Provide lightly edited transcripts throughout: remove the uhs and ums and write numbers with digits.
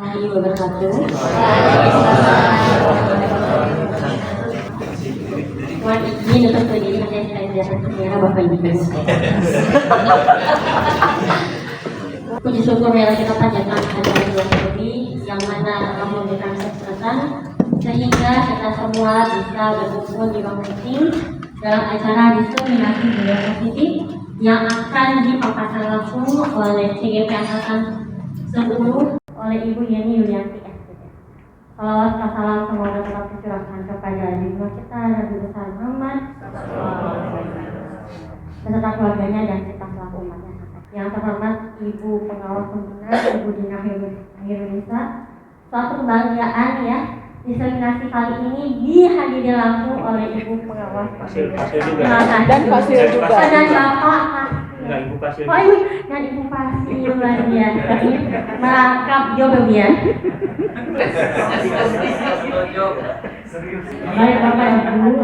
warahmatullahi wabarakatuh. Mohon izin untuk berdiri dan saya tidak berkira Bapak Ibu. Puji syukur ya kita panjatkan kepada Allah yang mana telah memberikan kesempatan sehingga kita semua bisa berkumpul di ruang meeting dalam acara diseminasi budaya positif yang akan dipaparkan langsung oleh CGP Angkatan 10 oleh Ibu Yeni Yulianti SPT. Salawat salam semoga tetap dicurahkan kepada Ibu kita Nabi besar Muhammad beserta keluarganya dan kita selaku umatnya. Yang terhormat Ibu Pengawas Pembina Ibu Dina Hirunisa, suatu kebahagiaan ya diseminasi kali ini dihadiri langsung oleh Ibu Pengawas dan Fasil juga dan Bapak Ibu Fasil. Oh ibu dan Ibu Fasil luar biasa merangkap jodoh ya. Baik Bapak Ibu,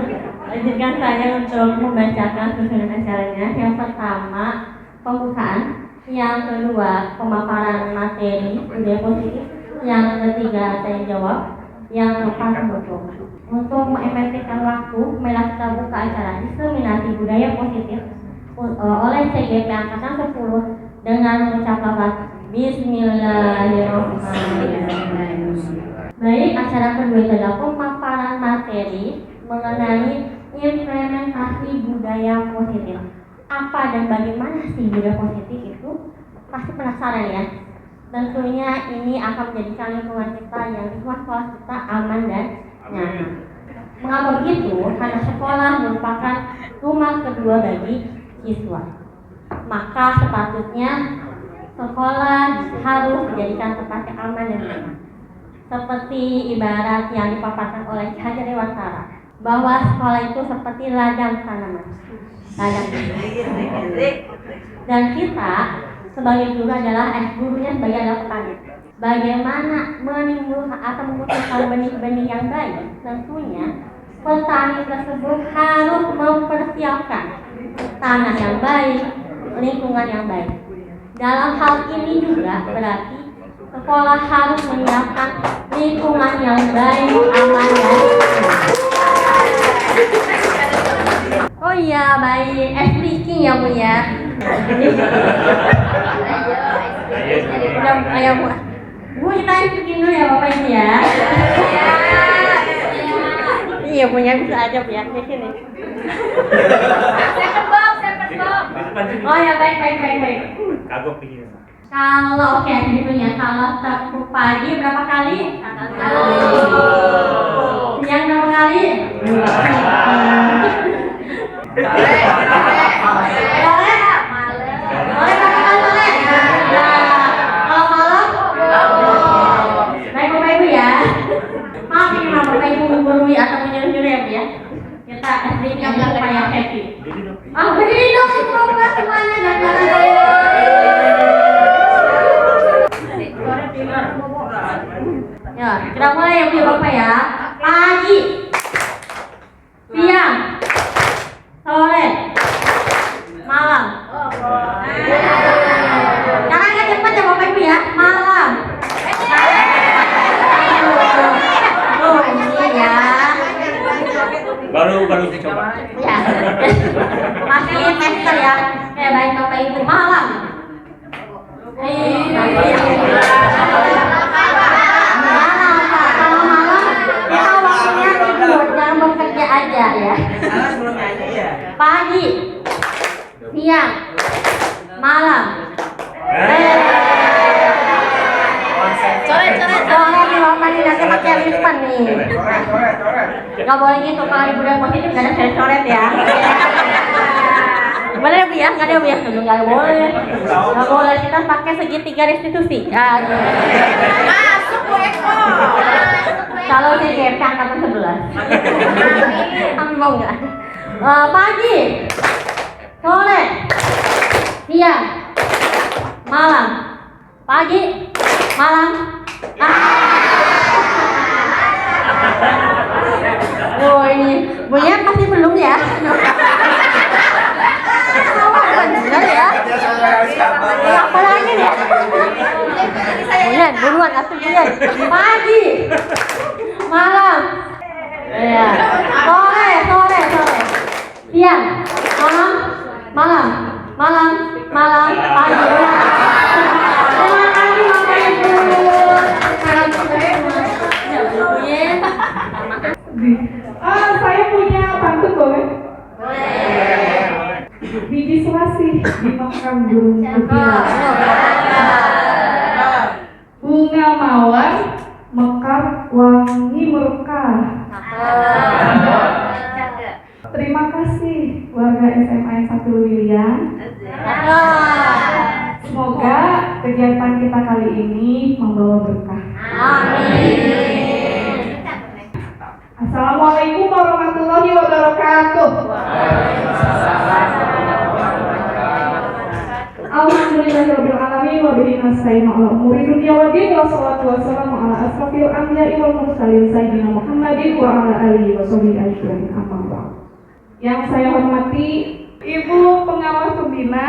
izinkan saya untuk membacakan susunan acaranya. Yang pertama pembukaan, yang kedua pemaparan materi budaya positif, yang ketiga tanya jawab, yang keempat penutup. Untuk mengefektifkan waktu, marilah kita buka acara diseminasi budaya positif oleh CGP Angkatan 10 dengan mengucap lafaz Bismillahirrahmanirrahim. Baik, acara kedua adalah pemaparan materi mengenai implementasi budaya positif. Apa dan bagaimana sih budaya positif itu? Pasti penasaran ya. Tentunya ini akan menjadikan lingkungan kita yang di sekolah kita aman dan nyaman. Mengapa begitu? Karena sekolah merupakan rumah kedua bagi siswa. Maka sepatutnya sekolah harus dijadikan tempat yang aman dan nyaman. Seperti ibarat yang dipaparkan oleh Ki Hajar Dewantara, bahwa sekolah itu seperti ladang tanaman. Dan kita sebagai guru gurunya sebagai adalah petani. Bagaimana menimbulkan atau memutuskan benih-benih yang baik? Tentunya petani tersebut harus mempersiapkan tanah yang baik, lingkungan yang baik. Dalam hal ini juga berarti sekolah harus menyiapkan lingkungan yang baik, aman dan oh iya, baik. Speaking ya Bu ya. Ayo Bu. Bu kita speaking dulu ya Bapak Ibu ya. Iya punya bisa aja ya di sini. Oh ya baik. Kagok begini. Kalau oke punya kalau tepuk pagi berapa kali? Siang berapa kali? Menggurui atau menyuruh-nyuruh ya Bu ya. Kita SDK supaya happy. Berdiri dong semua semuanya dan ya, kita mulai ya Bu ya Bapak ya. Pagi, siang, sore, malam. Caranya cepat ya Bapak Ibu ya. Malam. Baru dicoba. Ya. Masih tester ya. Baik Bapak Ibu malam. Malam Pak. Kalau malam kita waktunya tidur, jangan bekerja aja ya. Pagi, siang, malam. Coret nih Bapak nih, nanti pakai lipan nih. Gak boleh gitu, kalau ibu dan positif gak ada coret ya. Boleh Bu ya, gak ada Bu ya, gak boleh. Gak boleh, kita pakai segitiga restitusi. Masuk Bu Eko. Kalau CGP Angkatan 11. Kamu mau gak? Pagi, sore, siang, malam. Pagi, malam. Oh ini Bunya masih belum ya? Benar ya? Apa lagi ya? Bunya buruan atuh Bunya. Pagi. Malam. Iya. Sore. Siang. Malam. Pagi. Terima kasih Bapak Ibu. Saya punya pantun boleh? Biji selasih dimakan burung putih. Bunga mawar mekar wangi merekah. Terima kasih warga SMA 1 Lilian. Semoga kegiatan kita kali ini membawa berkah. Assalamualaikum warahmatullahi wabarakatuh. Alhamdulillahirabbil alamin wa bihi nasta'in ala umuri dunya waddin wassalatu wassalamu ala asrofil anbiya'i wal mursalin sayyidina Muhammadin wa ala alihi wa sahbihi ajmain. Amma ba'd. Yang saya hormati Ibu pengawas pembina,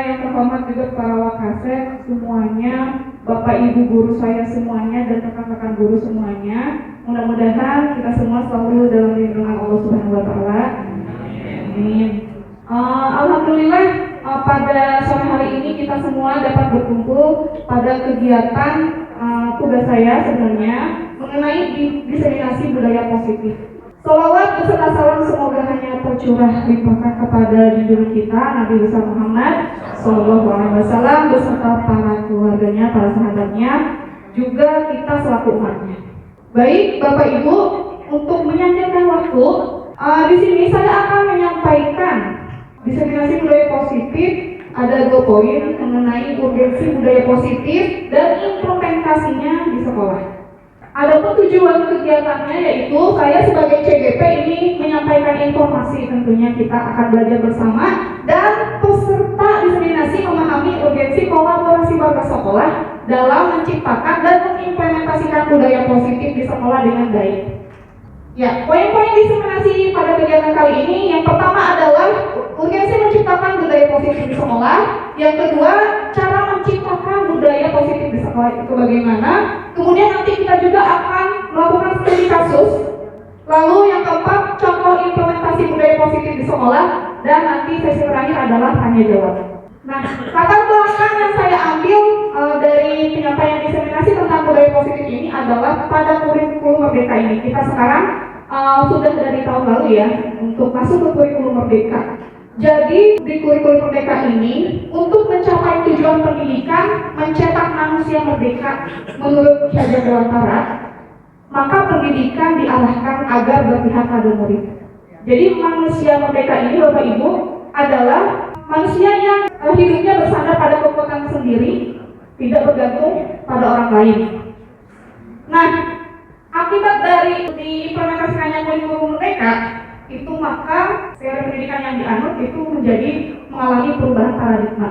yang terhormat juga para wakasek semuanya, Bapak Ibu guru saya semuanya dan rekan-rekan guru semuanya. Mudah-mudahan kita semua selalu dalam lindungan Allah Subhanahu wa taala. Amin. Alhamdulillah pada sore hari ini kita semua dapat berkumpul pada kegiatan tugas saya sebenarnya mengenai diseminasi budaya positif. Salawat beserta salam semoga hanya tercurah limpahkan kepada junjungan kita Nabi besar Muhammad Sallallahu Alaihi Wasallam beserta para keluarganya, para sahabatnya, juga kita selaku umatnya. Baik Bapak Ibu, untuk menyandarkan waktu, di sini saya akan menyampaikan diseminasi budaya positif. Ada 2 poin mengenai urgensi budaya positif dan implementasinya di sekolah. Adapun tujuan kegiatannya yaitu saya sebagai CGP ini menyampaikan informasi, tentunya kita akan belajar bersama, dan peserta diseminasi memahami urgensi kolaborasi warga sekolah dalam menciptakan dan mengimplementasikan budaya positif di sekolah dengan baik. Ya, poin-poin diseminasi pada kegiatan kali ini, yang pertama adalah urgensi menciptakan budaya positif di sekolah. Yang kedua, cara menciptakan budaya positif di sekolah itu bagaimana. Kemudian nanti kita juga akan melakukan studi kasus. Lalu yang keempat, contoh implementasi budaya positif di sekolah. Dan nanti sesi terakhir adalah tanya jawab. Nah, latar belakang yang saya ambil dari penyampaian diseminasi tentang budaya positif ini adalah pada kurikulum Merdeka ini. Kita sekarang sudah dari tahun lalu ya untuk masuk ke kurikulum Merdeka. Jadi di kurikulum Merdeka ini untuk mencapai tujuan pendidikan mencetak manusia merdeka menurut Ki Hajar Dewantara, maka pendidikan diarahkan agar berpihak pada murid. Jadi manusia merdeka ini Bapak Ibu adalah manusia yang hidupnya bersandar pada kekuatan sendiri, tidak bergantung pada orang lain. Nah, akibat dari diimplementasikannya kurikulum Merdeka itu, maka teori pendidikan yang dianut itu menjadi mengalami perubahan paradigma.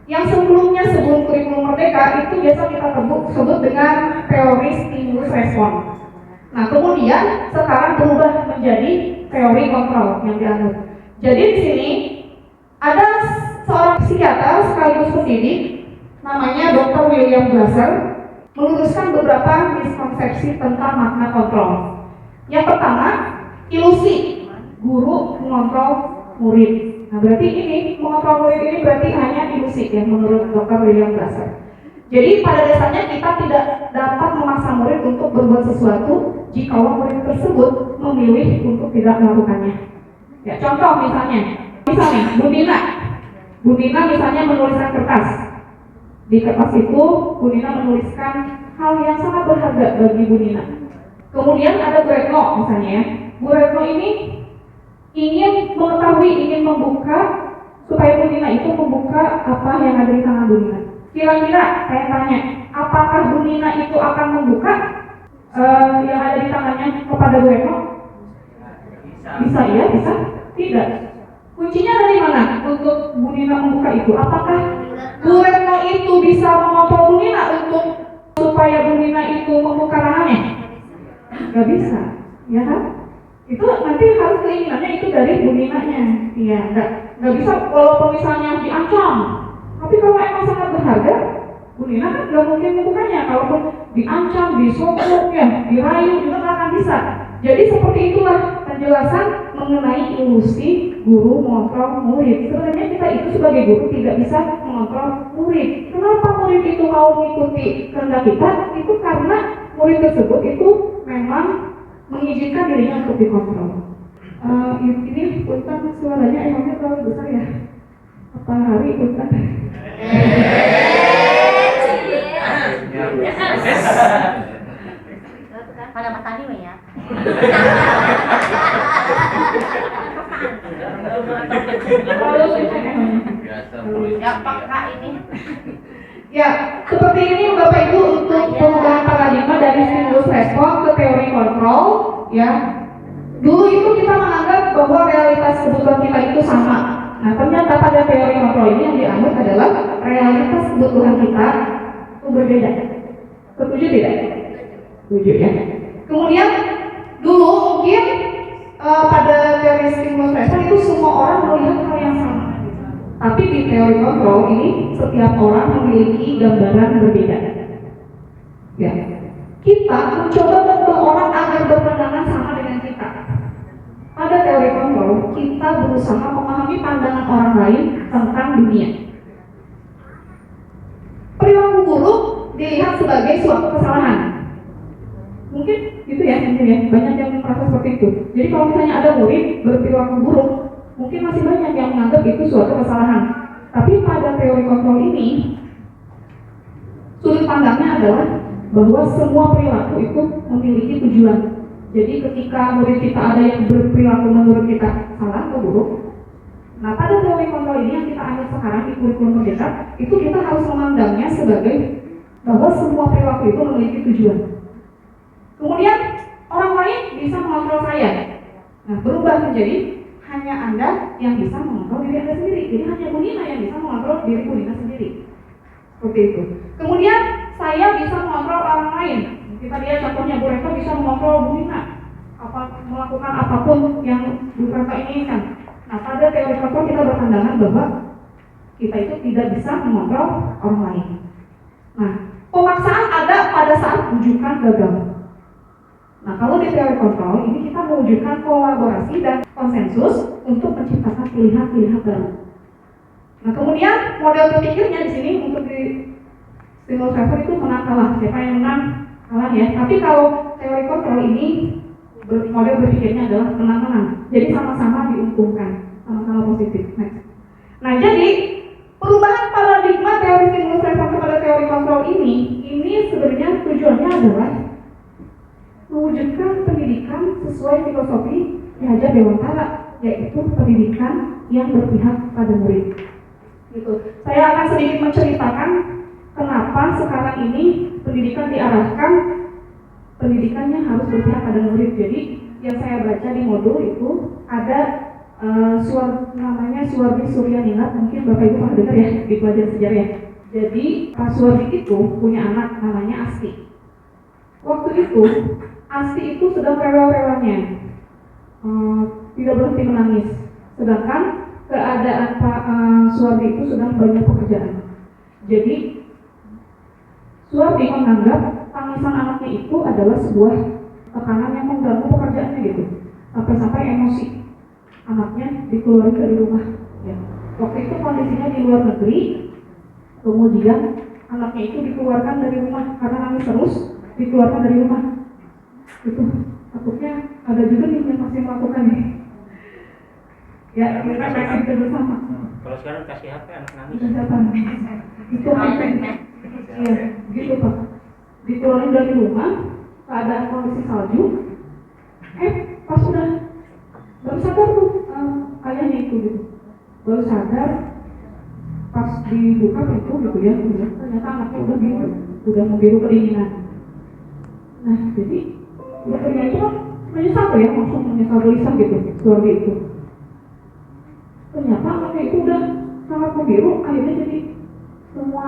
Yang sebelumnya sebelum kurikulum Merdeka itu biasa kita sebut dengan teori stimulus respon. Nah, kemudian sekarang berubah menjadi teori kontrol yang dianut. Jadi di sini ada seorang psikiater sekaligus pendidik namanya Dr. William Glasser meluruskan beberapa miskonsepsi tentang makna kontrol. Yang pertama, ilusi guru mengontrol murid. Nah, berarti ini mengontrol murid ini berarti hanya ilusi ya menurut Dr. William Glasser. Jadi pada dasarnya kita tidak dapat memaksa murid untuk berbuat sesuatu jika murid tersebut memilih untuk tidak melakukannya. Ya, contoh misalnya Bu Dina misalnya menuliskan kertas. Di kertas itu Bu Dina menuliskan hal yang sangat berharga bagi Bu Dina. Kemudian ada Bu Retno misalnya ya. Bu Retno ini ingin mengetahui, ingin membuka supaya Bu Dina itu membuka apa yang ada di tangan Bu Dina. Kira-kira saya tanya, apakah Bu Dina itu akan membuka yang ada di tangannya kepada Bu Retno? Bisa ya, bisa? Tidak. Kuncinya dari mana untuk Bu Dina membuka itu? Apakah Bu Retno itu bisa mengontrol Bu Dina untuk supaya Bu Dina itu membuka tangannya? Gak bisa, ya kan? Itu nanti harus keinginannya itu dari Bu Dinanya. Iya, nggak bisa walaupun misalnya diancam. Tapi kalau emang sangat berharga, Bu Nina kan nggak mungkin membukanya, kalaupun diancam, disogok, ya, dirayu juga nggak akan bisa. Jadi seperti itulah penjelasan mengenai ilusi guru mengontrol murid. Sebenarnya kita itu sebagai guru tidak bisa mengontrol murid. Kenapa murid itu mau mengikuti kehendak kita? Itu karena murid tersebut itu memang mengizinkan dirinya untuk dikontrol. Ini Untan suaranya emangnya terlalu besar ya? Apa hari Untan? Pada Mas Andi ya. Ya Pak Kak ini. Ya, seperti ini Bapak Ibu untuk perubahan paradigma dari stimulus respon ke teori kontrol, ya. Dulu itu kita menganggap bahwa realitas kebutuhan kita itu sama. Nah, ternyata pada teori kontrol ini yang dianggap adalah realitas kebutuhan kita itu berbeda. Setuju tidak? Setuju ya. Kemudian dulu mungkin pada teori stimulus respon itu semua orang melihat hal yang sama. Tapi di teori kontrol ini setiap orang memiliki gambaran berbeda. Ya. Kita mencoba membuat orang agar berpandangan sama dengan kita. Pada teori kontrol, kita berusaha memahami pandangan orang lain tentang dunia. Perilaku buruk dilihat sebagai suatu kesalahan. Mungkin gitu ya, banyak yang merasa seperti itu. Jadi kalau misalnya ada murid berperilaku buruk, mungkin masih banyak yang menganggap itu suatu kesalahan. Tapi pada teori kontrol ini, sudut pandangnya adalah bahwa semua perilaku itu memiliki tujuan. Jadi ketika murid kita ada yang berperilaku menurut kita salah atau buruk, nah pada teori kontrol ini yang kita ambil sekarang di kurikulum merdeka, itu kita harus memandangnya sebagai bahwa semua perilaku itu memiliki tujuan. Kemudian orang lain bisa mengontrol saya. Nah, berubah menjadi hanya Anda yang bisa mengontrol diri Anda sendiri. Jadi hanya Bu Nina yang bisa mengontrol diri Bu Nina sendiri. Seperti itu. Kemudian saya bisa mengontrol orang lain. Kita lihat contohnya Bu Reka bisa mengontrol Bu Nina, melakukan apapun yang Bu Reka inginkan. Nah, pada teori kontrol kita berpandangan bahwa kita itu tidak bisa mengontrol orang lain. Nah, pemaksaan ada pada saat bujukan gagal. Nah, kalau di teori kontrol ini kita mewujudkan kolaborasi dan konsensus untuk menciptakan pilihan-pilihan baru. Nah, kemudian model berpikirnya di sini untuk di stimulus respon itu menang kalah. Siapa yang menang kalah ya. Tapi kalau teori kontrol ini model berpikirnya adalah menang-menang. Jadi sama-sama diuntungkan, sama-sama positif. Nah, jadi perubahan paradigma teori stimulus respon kepada teori kontrol ini sebenarnya tujuannya adalah mewujudkan pendidikan sesuai filosofi Ki Hajar Dewantara, yaitu pendidikan yang berpihak pada murid. Gitu. Saya akan sedikit menceritakan kenapa sekarang ini pendidikan diarahkan pendidikannya harus berpihak pada murid. Jadi yang saya baca di modul itu ada namanya Suwardi Suryaningrat, mungkin Bapak Ibu pernah dengar ya di pelajaran sejarah ya. Jadi Pak Suwardi itu punya anak namanya Asti. Waktu itu Asti itu sedang rewel-rewelnya, tidak berhenti menangis. Sedangkan keadaan Pak Suwardi itu sedang banyak pekerjaan. Jadi Suwardi menganggap tangisan anaknya itu adalah sebuah tekanan yang mengganggu pekerjaannya gitu. Sampai-sampai emosi anaknya dikeluarkan dari rumah. Ya. Waktu itu kondisinya di luar negeri, kemudian anaknya itu dikeluarkan dari rumah karena nangis terus, dikeluarkan dari rumah. Itu takutnya ada juga nih yang masih melakukan nih. Ya, kita masih bersama. Kalau sekarang kasih HP anak nangis. Itu apa? Iya, gitu Pak. Dikeluarin dari rumah, keadaan kondisi salju. Pas udah baru sadar tuh ayahnya itu gitu. Baru sadar pas dibuka itu gitu ya, ternyata anaknya udah biru, udah membiru kedinginan. Nah, jadi dokternya itu menyesal ya, langsung menyesal gelisah gitu, Suwardi itu. Ternyata anaknya itu udah sangat membiru, akhirnya jadi semua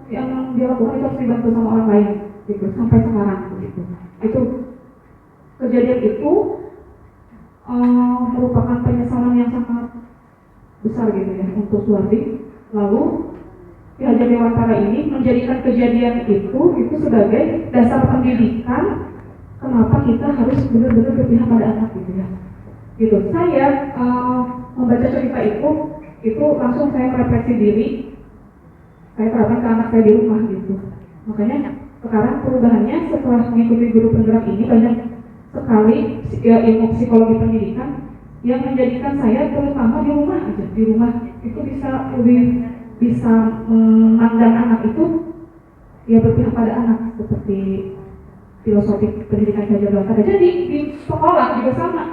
yang dia lakukan itu harus dibantu sama orang lain, gitu, sampai sekarang gitu. Itu kejadian itu merupakan penyesalan yang sangat besar gitu ya untuk Suwardi. Lalu Ki Hajar Dewantara ini menjadikan kejadian itu sebagai dasar pendidikan kenapa kita harus benar-benar berpihak pada anak gitu ya. Gitu. Saya membaca cerita itu langsung saya merefleksi diri, saya terapkan ke anak saya di rumah gitu. Makanya sekarang perubahannya setelah mengikuti guru penggerak ini banyak sekali ilmu psikologi pendidikan yang menjadikan saya terutama di rumah aja, di rumah itu bisa memandang anak itu ya berpihak pada anak seperti filosofi pendidikan Ki Hajar Dewantara. Jadi di sekolah juga sama.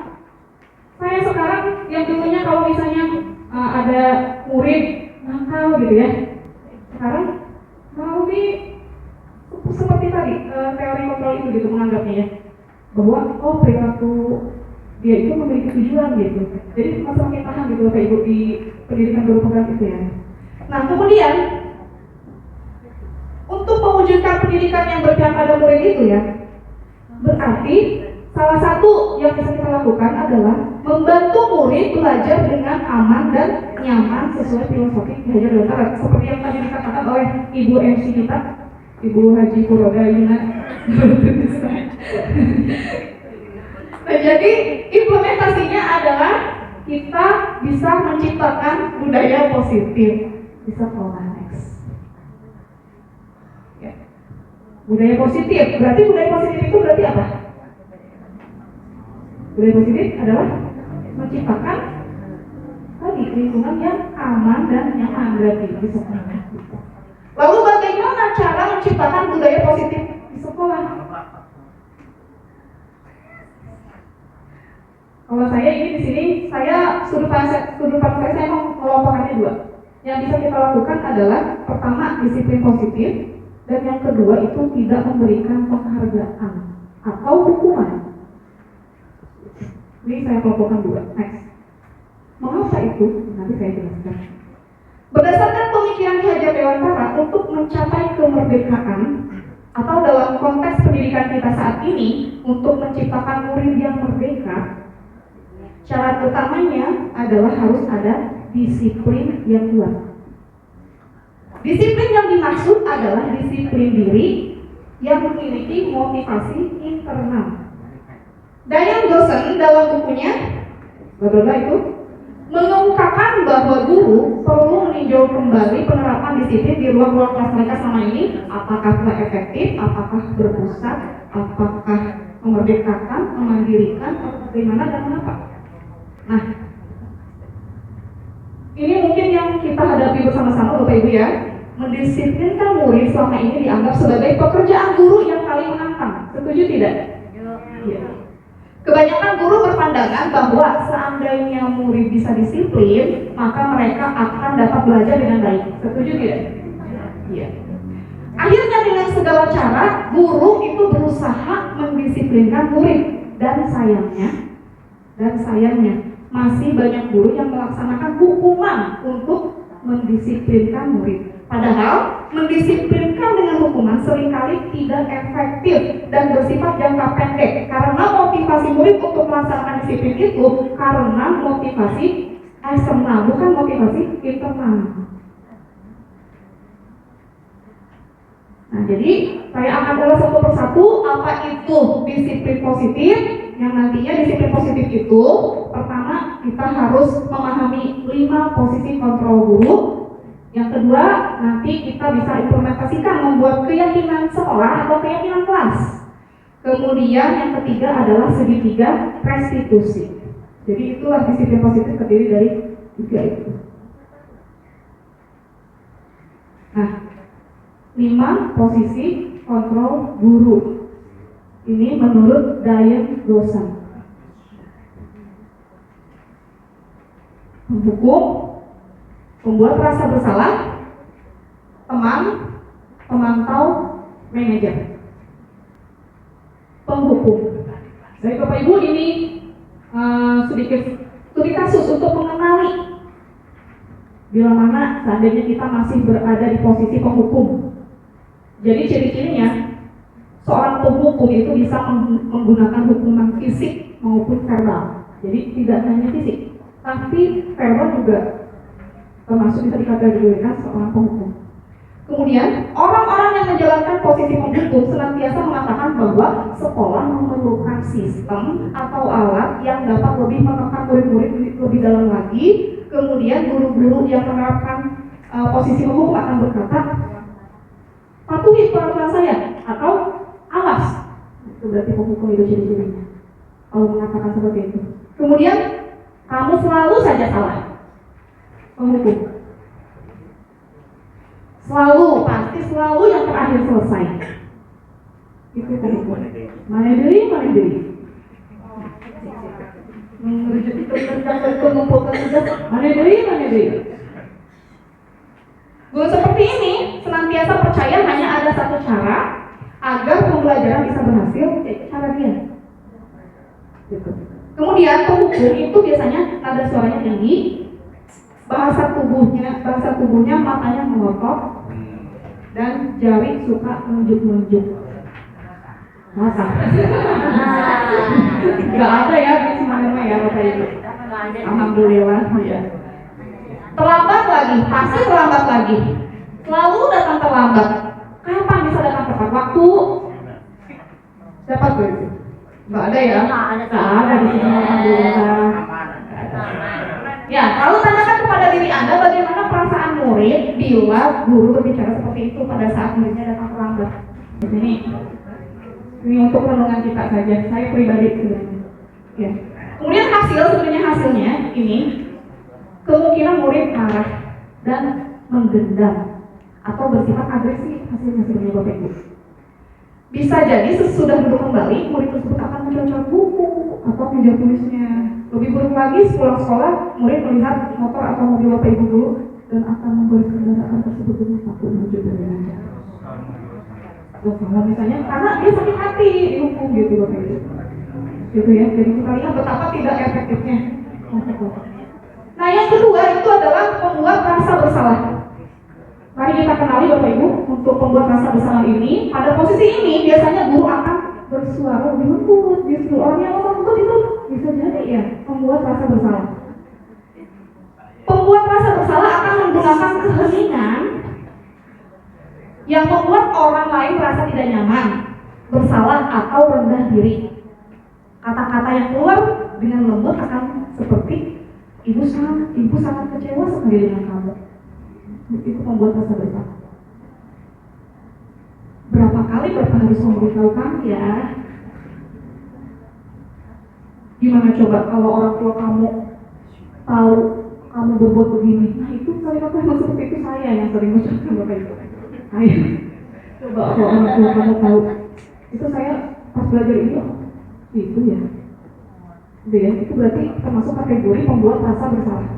Saya sekarang yang dulunya kalau misalnya ada murid nakal gitu ya, sekarang mau seperti tadi teori kontrol itu gitu menganggapnya ya, bahwa perilaku dia itu memiliki tujuan gitu. Jadi makin paham gitu Bapak Ibu di pendidikan guru penggerak itu ya. Nah kemudian untuk mewujudkan pendidikan yang berpihak pada murid itu ya, berarti salah satu yang bisa kita lakukan adalah membantu murid belajar dengan aman dan nyaman sesuai filosofi Ki Hajar Dewantara seperti yang tadi dikatakan oleh Ibu MC kita, Ibu Haji Puroda Yuna. Nah, jadi implementasinya adalah kita bisa menciptakan budaya positif di sekolah. Next. Ya. Budaya positif, berarti budaya positif itu berarti apa? Budaya positif adalah menciptakan tadi lingkungan yang aman dan nyaman berarti di sekolah. Lalu bagaimana cara menciptakan budaya positif di sekolah? Kalau saya ini di sini, saya sudut pandang saya mau mengelompokkannya dua. Yang bisa kita lakukan adalah pertama disiplin positif dan yang kedua itu tidak memberikan penghargaan atau hukuman. Ini saya kelompokkan dua. Next. Mengapa itu? Nanti saya jelaskan. Berdasarkan pemikiran Ki Hajar Dewantara untuk mencapai kemerdekaan atau dalam konteks pendidikan kita saat ini untuk menciptakan murid yang merdeka, syarat utamanya adalah harus ada disiplin yang kuat. Disiplin yang dimaksud adalah disiplin diri yang memiliki motivasi internal. Diane Dawson dalam bukunya itu mengungkapkan bahwa guru perlu meninjau kembali penerapan disiplin di ruang-ruang kelas mereka selama ini, apakah telah efektif, apakah berpusat, apakah memerdekakan, memandirikan, atau bagaimana dan mengapa. Nah, ini mungkin yang kita hadapi bersama-sama Bapak Ibu ya. Mendisiplinkan murid selama ini dianggap sebagai pekerjaan guru yang paling menantang. Setuju tidak? Iya. Kebanyakan guru berpandangan bahwa seandainya murid bisa disiplin, maka mereka akan dapat belajar dengan baik. Setuju tidak? Iya. Akhirnya dengan segala cara, guru itu berusaha mendisiplinkan murid dan sayangnya masih banyak guru yang melaksanakan hukuman untuk mendisiplinkan murid. Padahal mendisiplinkan dengan hukuman seringkali tidak efektif dan bersifat jangka pendek karena motivasi murid untuk melaksanakan disiplin itu karena motivasi eksternal, bukan motivasi internal. Nah, jadi saya akan ulas satu persatu apa itu disiplin positif. Yang nantinya disiplin positif itu pertama kita harus memahami 5 posisi kontrol guru. Yang kedua nanti kita bisa implementasikan membuat keyakinan sekolah atau keyakinan kelas. Kemudian yang ketiga adalah segitiga restitusi. Jadi itulah disiplin positif terdiri dari 3 itu. Nah, 5 posisi kontrol guru. Ini menurut Diane Dawson. Menghukum, membuat rasa bersalah, teman, pemantau, manajer. Penghukum. Baik Bapak Ibu, ini sedikit studi kasus untuk mengenali bila mana seandainya kita masih berada di posisi penghukum. Jadi ciri-cirinya seorang penghukum itu bisa menggunakan hukuman fisik maupun verbal. Jadi tidak hanya fisik, tapi verbal juga termasuk bisa dikategorikan seorang penghukum. Kemudian, orang-orang yang menjalankan posisi penghukum senantiasa mengatakan bahwa sekolah memerlukan sistem atau alat yang dapat lebih menekan murid-murid lebih dalam lagi. Kemudian, guru-guru yang menerapkan posisi penghukum akan berkata, patuhi peraturan saya atau awas. Itu berarti penghukum itu ciri-cirinya. Kalau mengatakan seperti itu. Kemudian, kamu selalu saja salah. Penghukum. Selalu, pasti selalu yang terakhir selesai. Itu penghukum. Mana diri. Merujuk itu mengumpulkan tugas. Mana diri. Guru seperti ini senantiasa percaya hanya ada satu cara agar pembelajaran bisa berhasil, yaitu cara dia. Gitu. Kemudian penghukum itu biasanya nada suaranya tinggi, bahasa tubuhnya matanya melotot, dan jari suka menunjuk-nunjuk. Masa? Gak ada ya di mana-mana ya Bapak Ibu. Alhamdulillah ya. Terlambat lagi, pasti terlambat lagi. Selalu datang terlambat. Kapan bisa datang tepat waktu? Dapat itu? Gak ada ya? Gak ada di sini. Alhamdulillah. Ya, lalu tanyakan kepada diri Anda bagaimana perasaan murid bila guru berbicara seperti itu pada saat muridnya datang terlambat. Ini untuk renungan kita saja. Saya pribadi sebenarnya. Ya. Kemudian hasilnya ini kemungkinan murid marah dan menggendam atau bersifat agresif hasilnya sebenarnya Bapak Ibu. Bisa jadi sesudah duduk kembali murid tersebut akan mencoret buku atau meja tulisnya. Lebih buruk lagi sepulang sekolah murid melihat motor atau mobil Bapak Ibu dulu dan akan membuat kendaraan tersebut dengan takut menuju dengan kalau misalnya karena dia sakit hati dihukum gitu Bapak Ibu. Gitu ya. Jadi kita lihat betapa tidak efektifnya. Nah yang kedua itu adalah membuat rasa bersalah. Mari kita kenali Bapak Ibu untuk membuat rasa bersalah ini. Pada posisi ini biasanya guru akan bersuara lebih lembut. Justru orang yang lembut itu bisa jadi ya membuat rasa bersalah. Pembuat rasa bersalah akan menggunakan keheningan yang membuat orang lain merasa tidak nyaman, bersalah atau rendah diri. Kata-kata yang keluar dengan lembut akan seperti ibu sangat kecewa sekali dengan kamu. Itu membuat rasa bersalah. Berapa kali Bapak harus memberitahu kamu ya? Gimana coba kalau orang tua kamu tahu kamu berbuat begini? Nah itu kali Bapak memang seperti itu saya yang sering mengucapkan Bapak Ibu. Ayo, coba kalau orang tua kamu tahu itu saya pas belajar ini, itu ya. Gitu ya, itu berarti termasuk kategori membuat rasa bersalah.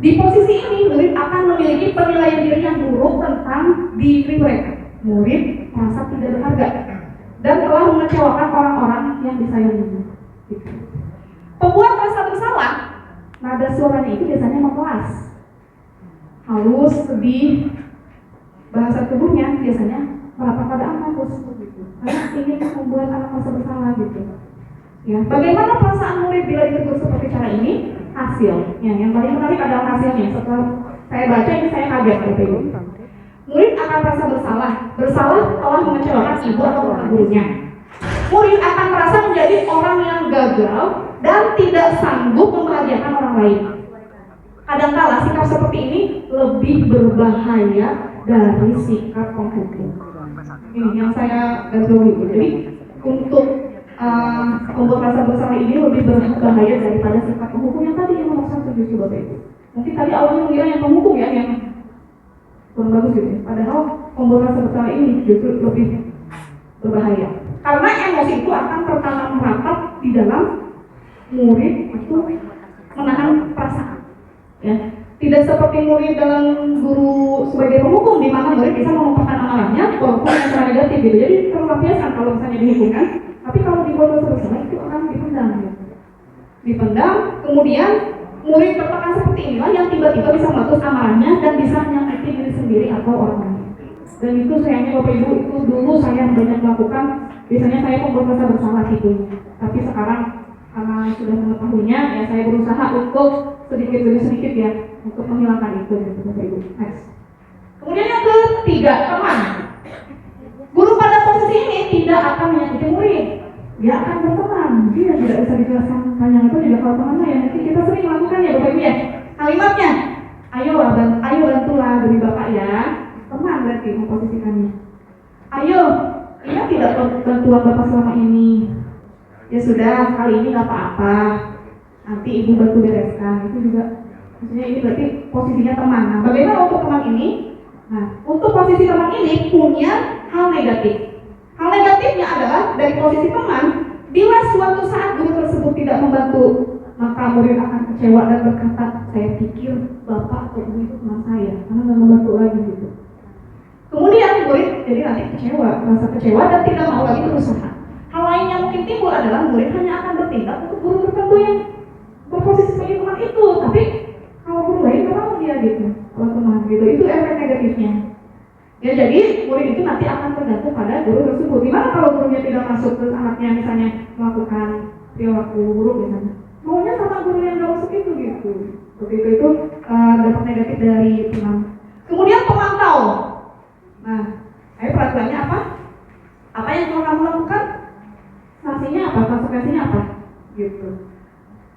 Di posisi ini, murid akan memiliki penilaian diri yang buruk tentang diri mereka. Murid merasa tidak berharga dan telah mengecewakan orang-orang yang disayanginya. Gitu. Pembuat rasa bersalah, nada suaranya itu biasanya memelas, halus, sedih. Bahasa tubuhnya biasanya merapat pada anak gitu. Karena ingin membuat anak merasa bersalah gitu. Ya, bagaimana perasaan murid bila ditegur seperti cara ini? Hasilnya, yang paling menarik adalah hasilnya. Setelah saya baca ini saya kaget Bapak Ibu. Murid akan merasa bersalah telah mengecewakan ibu atau bapak gurunya. Murid akan merasa menjadi orang yang gagal dan tidak sanggup membahagiakan orang lain. Kadangkala sikap seperti ini lebih berbahaya dari sikap penghukum. Ini yang saya garis bawahi. Jadi untuk membuat rasa bersalah ini lebih berbahaya daripada sikap penghukum yang tadi yang nomor 1 justru Bapak Ibu. Mungkin tadi awalnya mengira yang penghukum ya yang kurang bagus gitu ya. Padahal membuat rasa bersalah ini justru lebih berbahaya. Karena emosi itu akan tertanam rapat di dalam murid itu menahan perasaan. Ya. Tidak seperti murid dalam guru sebagai penghukum di mana murid bisa mengungkapkan amarahnya walaupun yang secara negatif gitu. Jadi terlampiaskan kalau misalnya dihukumkan. Tapi kalau dibuat rasa bersalah itu akan dipendam ya. Dipendam, kemudian murid tertekan seperti inilah yang tiba-tiba bisa meletus amarahnya dan bisa menyakiti diri sendiri atau orang lain. Dan itu sayangnya Bapak Ibu, itu dulu saya banyak melakukan. Biasanya saya membuat rasa bersalah gitu. Tapi sekarang karena sudah mengetahuinya, ya saya berusaha untuk sedikit demi sedikit ya untuk menghilangkan itu gitu Bapak Ibu. Next. Kemudian yang ketiga, teman. Guru pada posisi ini tidak akan menyakiti murid. Dia akan berteman. Dia tidak bisa dijelaskan panjang itu juga kalau temannya ya. Nanti kita sering melakukan ya Bapak Ibu ya. Kalimatnya, ayo bantulah demi Bapak ya. Teman berarti memposisikannya. Ayo, ingat tidak bantuan Bapak selama ini? Ya sudah, kali ini nggak apa-apa. Nanti Ibu bantu bereskan. Itu juga, maksudnya ini berarti posisinya teman. Nah, bagaimana untuk teman ini? Nah, untuk posisi teman ini punya hal negatif. Hal negatifnya adalah dari posisi teman, bila suatu saat guru tersebut tidak membantu, maka murid akan kecewa dan berkata, saya pikir Bapak atau Ibu itu teman saya, karena nggak membantu lagi gitu. Kemudian murid jadi nanti kecewa, merasa kecewa dan tidak mau lagi berusaha. Hal lain yang mungkin timbul adalah murid hanya akan bertindak untuk guru tertentu yang berposisi sebagai teman itu, tapi kalau guru lain nggak mau dia gitu, kalau teman gitu, itu efek negatifnya. Ya jadi murid itu nanti akan tergantung pada guru tersebut. Gimana kalau gurunya tidak masuk, terus anaknya misalnya melakukan perilaku buruk misalnya, maunya sama guru yang nggak masuk itu gitu. Begitu itu dampak negatif dari teman. Kemudian pemantau. Nah, peraturannya apa? Apa yang perlu kamu lakukan? Sanksinya apa? Konsekuensinya apa? Gitu.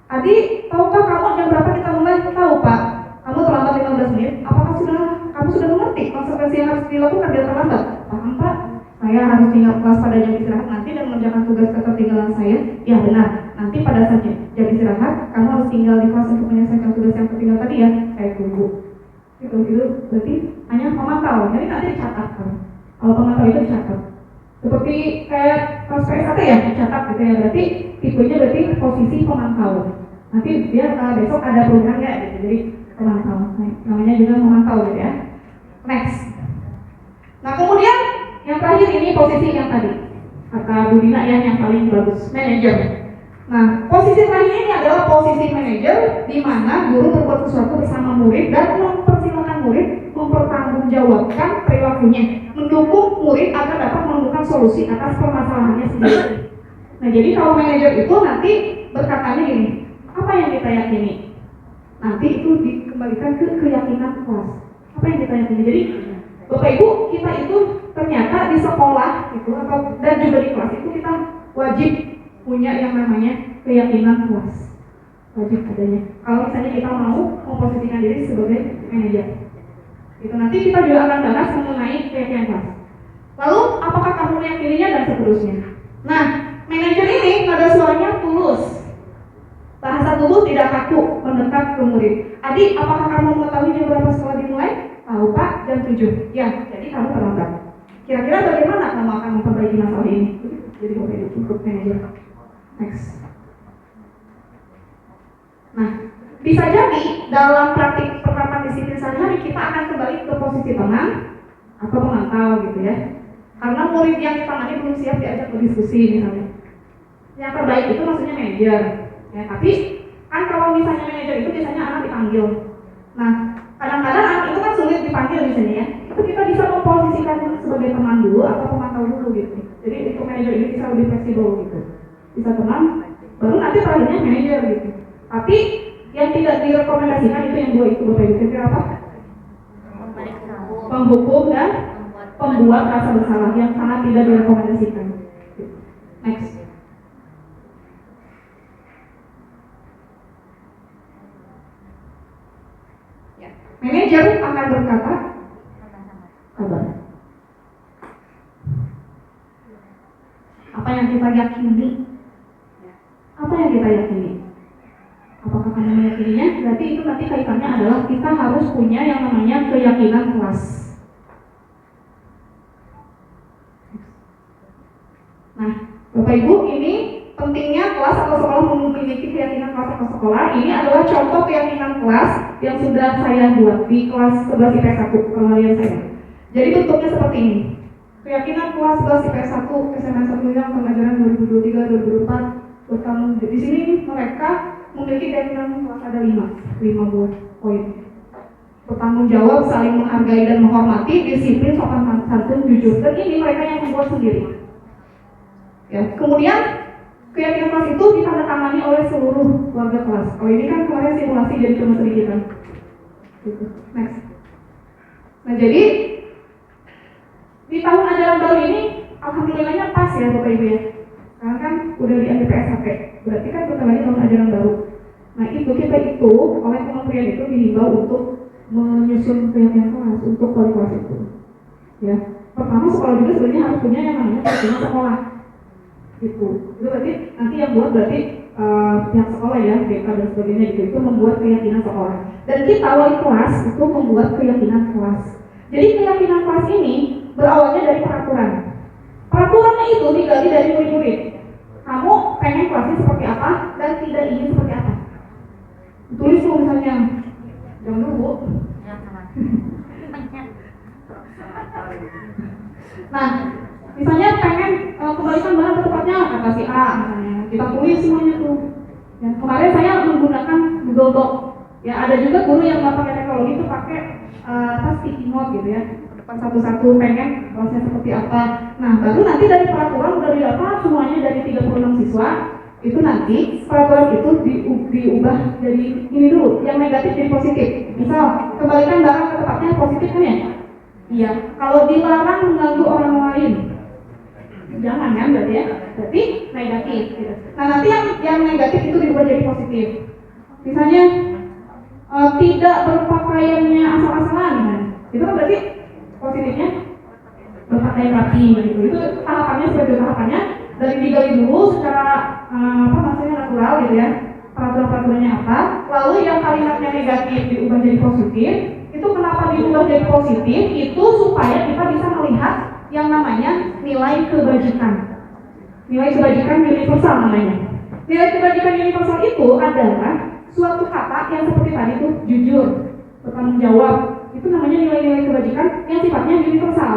Tadi, tahukah kamu jam berapa kita mulai? Tahu Pak, kamu terlambat 15 menit. Apakah kamu sudah mengerti konsekuensi yang harus dilakukan biar terlambat? Paham Pak? Saya harus tinggal kelas pada jam istirahat nanti dan mengerjakan tugas ketertinggalan saya. Ya benar, nanti pada saat jam istirahat kamu harus tinggal di kelas untuk menyelesaikan tugas yang tertinggal tadi ya. Saya tunggu. Itu berarti hanya pemantau. Jadi nanti dicatat kan. Kalau pemantau itu dicatat. Seperti kayak kelas PSAT ya, dicatat gitu ya. Berarti tipenya berarti posisi pemantau. Nanti dia besok ada perubahan nggak gitu. Jadi pemantau. Nah, namanya juga memantau gitu ya. Next. Nah kemudian yang terakhir ini posisi yang tadi kata Bu Dina ya, yang paling bagus, manajer. Nah posisi terakhir ini adalah posisi manajer, di mana guru berbuat sesuatu bersama murid dan mempersilahkan murid mempertanggungjawabkan perilakunya, mendukung murid agar dapat menemukan solusi atas permasalahannya sendiri. Nah jadi kalau manajer itu nanti berkatanya gini, apa yang kita yakini? Nanti itu dikembalikan ke keyakinan kelas. Apa yang kita yakini? Jadi Bapak Ibu, kita itu ternyata di sekolah gitu atau dan juga di kelas itu kita wajib punya yang namanya keyakinan kelas. Wajib adanya. Kalau misalnya kita mau memposisikan diri sebagai manajer. Itu nanti kita juga akan bahas mengenai keyakinan kelas. Lalu apakah kamu meyakininya dan seterusnya. Nah, manajer ini nada suaranya tulus. Bahasa tubuh tidak kaku, mendekat ke murid. Adik, apakah kamu mengetahui jam berapa sekolah dimulai? Tahu Pak, jam 7. Ya, jadi kamu terlambat. Kira-kira bagaimana kamu akan memperbaiki masalah ini? Jadi Bapak Ibu untuk manajer. Next. Nah, bisa jadi dalam praktik penerapan disiplin sehari-hari kita akan kembali ke posisi teman atau pemantau gitu ya. Karena murid yang ditangani belum siap diajak berdiskusi misalnya. Yang terbaik itu maksudnya manajer. Ya, tapi kan kalau misalnya manajer itu biasanya anak dipanggil. Nah, kadang-kadang anak itu kan sulit dipanggil misalnya ya. Itu kita bisa memposisikan sebagai teman dulu atau pemantau dulu gitu. Jadi untuk manajer ini bisa lebih fleksibel gitu. Bisa teman, baru nanti terakhirnya manajer gitu. Tapi yang tidak direkomendasikan itu yang dua itu Bapak Ibu kira apa? Penghukum dan pembuat rasa bersalah yang sangat tidak direkomendasikan. Next. Manajer akan berkata, sabar. Apa yang kita yakini? Apa yang kita yakini? Apakah kamu meyakininya? Berarti itu nanti kaitannya adalah kita harus punya yang namanya keyakinan kelas. Nah, Bapak Ibu, ini pentingnya kelas atau sekolah memiliki keyakinan kelas atau sekolah. Ini adalah contoh keyakinan kelas yang sudah saya buat di kelas 11 IPS 1 penilaian saya. Jadi bentuknya seperti ini. Keyakinan kelas 11 IPS 1 SMA 1 yang pembelajaran 2023-2024 bertanggung. Di sini mereka memiliki keyakinan kelas ada 5 buah poin. Bertanggung jawab, saling menghargai dan menghormati, disiplin, sopan santun, jujur. Dan ini mereka yang membuat sendiri. Ya, kemudian keyakinan kelas itu ditandatangani oleh seluruh warga kelas. Kalau ini kan kemarin simulasi jadi cuma sedikitan. Next. Nah jadi di tahun ajaran baru ini alhamdulillahnya pas ya Bapak Ibu ya. Sekarang kan udah di PSHP, berarti kan bentar lagi tahun ajaran baru. Nah itu kita itu oleh kementerian itu dihimbau untuk menyusun keyakinan kelas untuk wali kelas itu. Ya, pertama sekolah juga sebenarnya harus punya yang namanya keyakinan sekolah. Itu berarti nanti yang buat berarti pihak sekolah ya, BK dan sebagainya itu membuat keyakinan sekolah. Dan kita wali kelas itu membuat keyakinan kelas. Jadi keyakinan kelas ini berawalnya dari peraturan. Peraturannya itu digali dari murid-murid. Kamu pengen kelasnya seperti apa dan tidak ingin seperti apa. Tulis tuh misalnya, jangan dulu. Nah, misalnya pengen kembalikan barang ke tempatnya, kata si A misalnya. Kita tulis semuanya tuh. Ya, kemarin saya menggunakan Google Doc. Ya, ada juga guru yang nggak pakai teknologi itu pakai sticky note gitu ya. Depan satu-satu pengen kelasnya seperti apa. Nah, baru nanti dari peraturan udah didata semuanya dari 36 siswa. Itu nanti peraturan itu diubah jadi ini dulu, yang negatif jadi positif. Misal, kembalikan barang ke tempatnya positif kan ya? Iya, kalau dilarang mengganggu orang lain, jangan kan berarti ya? Berarti negatif. Gitu. Nah nanti yang negatif itu diubah jadi positif. Misalnya tidak berpakaiannya asal-asalan, itu kan berarti positifnya berpakaian rapi. Gitu. Itu tahapannya seperti tahapannya dari digali dulu secara natural gitu ya. Peraturan-peraturannya apa? Lalu yang kalimatnya negatif diubah jadi positif. Itu kenapa diubah jadi positif? Itu supaya kita bisa melihat yang namanya nilai kebajikan. Nilai kebajikan universal namanya. Nilai kebajikan universal itu adalah suatu kata yang seperti tadi itu jujur, bertanggung jawab. Itu namanya nilai-nilai kebajikan yang sifatnya universal.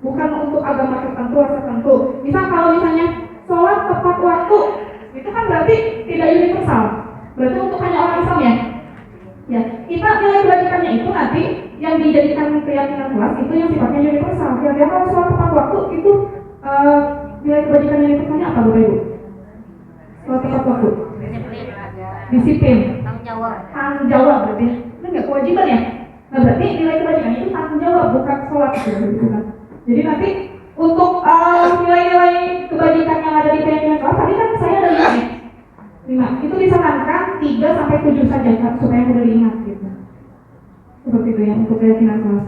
Bukan untuk agama tertentu. Misal kalau misalnya sholat tepat waktu, itu kan berarti tidak universal. Berarti untuk hanya orang Islam ya. Ya, kita nilai kebajikannya itu nanti yang dijadikan keyakinan kelas itu yang sifatnya universal. Kira-kira kalau sholat tepat waktu itu nilai kebajikan universalnya apa Bapak Ibu? Sholat tepat waktu. Disiplin. Tanggung jawab berarti. Itu nggak kewajiban ya? Nah berarti nilai kebajikan itu tanggung jawab bukan sholat gitu kan. Jadi nanti untuk nilai-nilai kebajikan yang ada di keyakinan kelas tadi kan saya ada 5. Itu disarankan 3 sampai 7 saja supaya mudah diingat gitu. Seperti itu ya untuk keyakinan kelas.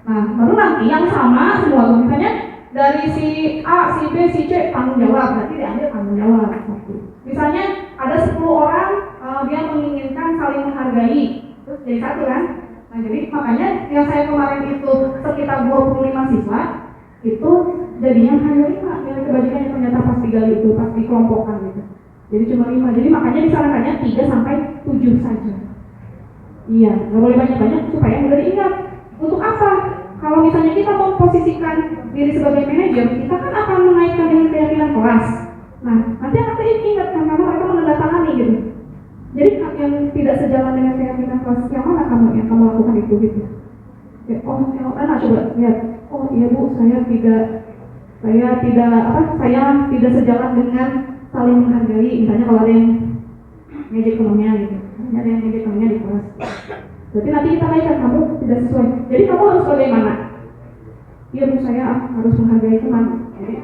Nah, baru nanti yang sama semua misalnya dari si A, si B, si C tanggung jawab, berarti diambil tanggung jawab. Misalnya ada 10 orang dia menginginkan saling menghargai, terus jadi 1 kan? Nah, jadi makanya yang saya kemarin itu sekitar 25 siswa itu jadinya hanya 5 nilai kebajikan yang ternyata pas digali itu, pas dikelompokkan gitu. Jadi cuma 5, jadi makanya disarankannya 3 sampai 7 saja. Iya, nggak boleh banyak-banyak supaya mudah diingat. Untuk apa? Kalau misalnya kita mau posisikan diri sebagai manajer, kita kan akan menaikkan dengan keyakinan kelas. Nah, nanti akan ingat kan karena mereka menandatangani gitu. Jadi yang tidak sejalan dengan keyakinan kelas, yang mana yang kamu lakukan itu gitu. Ya, yang mana coba lihat. Oh iya Bu, saya tidak sejalan dengan saling menghargai. Misalnya kalau ada yang ngejek temannya gitu, ada yang ngejek temannya di kelas. Berarti nanti kita naikkan kamu tidak sesuai. Jadi kamu harus bagaimana? Iya Bu, saya harus menghargai teman. Jadi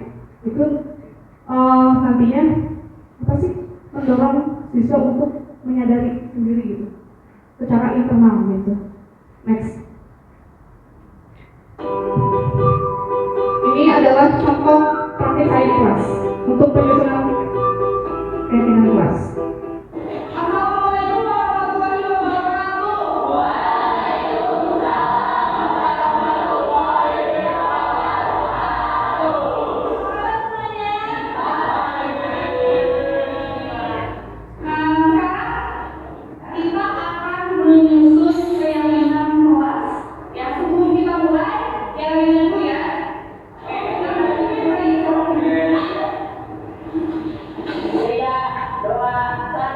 itu nantinya apa sih mendorong siswa untuk menyadari sendiri gitu, secara internal gitu. Next. Ini adalah contoh praktik saya di kelas untuk penyusunan keyakinan kelas. Assalamualaikum warahmatullahi wabarakatuh. Kita akan menyusun keyakinan kelas. Ya, sebelum kita mulai, keyakinan dulu ya. Tiga, dua, satu.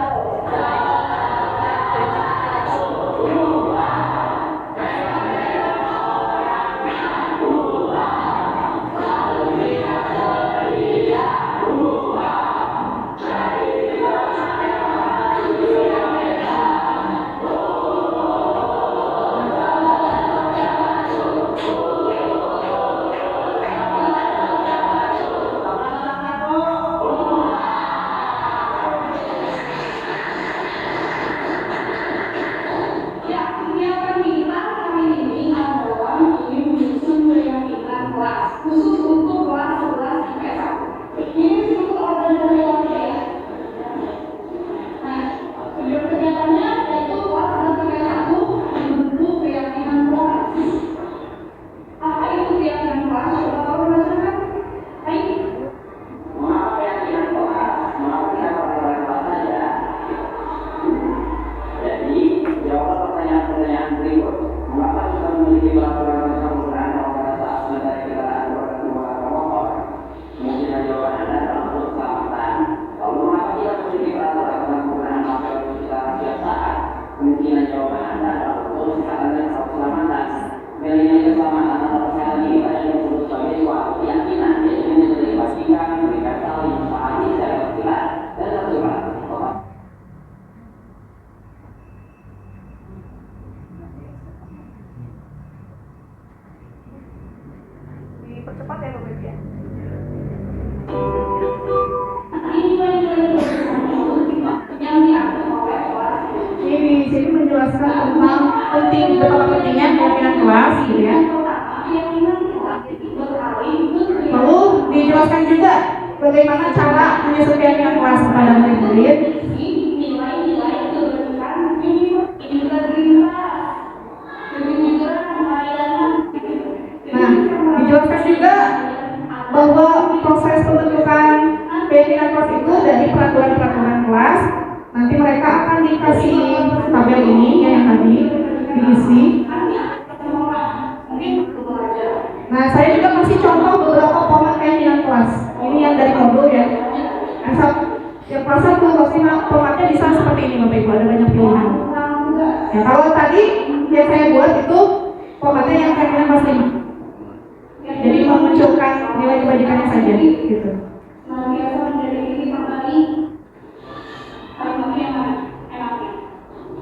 menjelaskan tentang betapa pentingnya keyakinan kelas gitu ya. Lalu dijelaskan juga bagaimana cara menyusun keyakinan kelas kepada murid-murid. Nah, dijelaskan juga bahwa proses pembentukan keyakinan kelas itu dari peraturan-peraturan kelas. Nanti mereka akan dikasih tabel ini ya, yang tadi diisi. Nah, saya juga kasih contoh beberapa format keyakinan kelas. Ini yang dari modul ya. Yang kelas 1, kelas 5 formatnya bisa seperti ini Bapak Ibu, ada banyak pilihan. Ya, kalau tadi yang saya buat itu formatnya yang keyakinan kelas 5. Jadi memunculkan nilai kebajikannya saja gitu.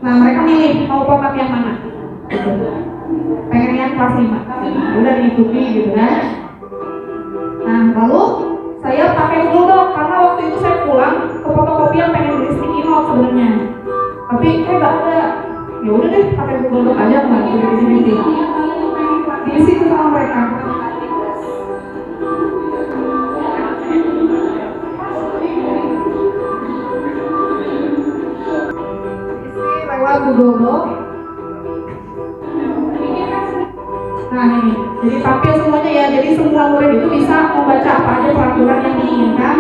Nah, mereka milih mau format yang mana gitu. Pengen yang kelas 5 udah diikuti gitu kan. Nah, lalu saya pakai Google Doc karena waktu itu saya pulang ke fotokopi yang pengen beli sticky note sebenarnya, tapi nggak ada. Ya udah deh, pakai Google Doc aja, nggak di sini diisi tuh sama mereka. Lewat Google Doc. Nah ini, jadi tampil semuanya ya. Jadi semua murid itu bisa membaca apa aja peraturan yang diinginkan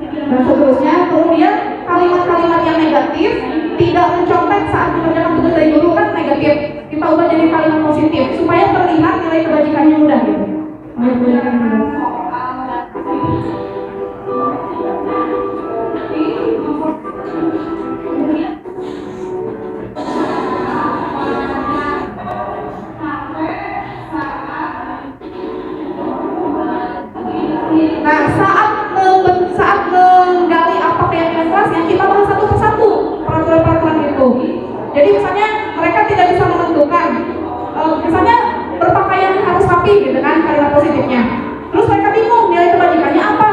dan seterusnya. Kemudian kalimat-kalimat yang negatif tidak mencontek saat mengerjakan tugas dari guru kan negatif. Kita ubah jadi kalimat positif supaya terlihat nilai kebajikannya mudah gitu. Nilai kebajikan mudah. Nah, saat menggali apa keyakinan kelasnya, kita bahas satu persatu peraturan-peraturan itu. Jadi misalnya mereka tidak bisa menentukan, misalnya berpakaian harus rapi gitu kan, kalimat positifnya. Terus mereka bingung nilai kebajikannya apa.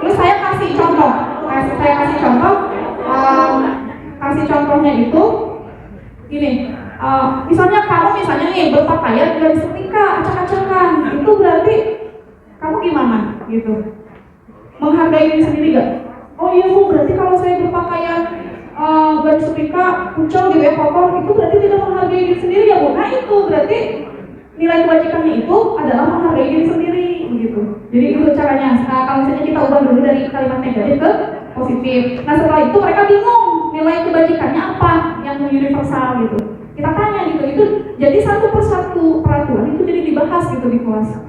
Terus saya kasih contoh. Kasih contohnya itu gini. Misalnya kamu nih berpakaian dari setrika, acak-acakan, itu berarti kamu gimana gitu? Menghargai diri sendiri gak? Oh iya Bu, berarti kalau saya berpakaian garis setrika, kucel gitu ya, kotor, itu berarti tidak menghargai diri sendiri ya Bu? Nah itu berarti nilai kebajikannya itu adalah menghargai diri sendiri gitu. Jadi itu caranya. Kalau misalnya kita ubah dulu dari kalimat negatif ke positif. Nah setelah itu mereka bingung nilai kebajikannya apa yang universal gitu. Kita tanya gitu, itu jadi satu persatu peraturan itu jadi dibahas gitu di kelas.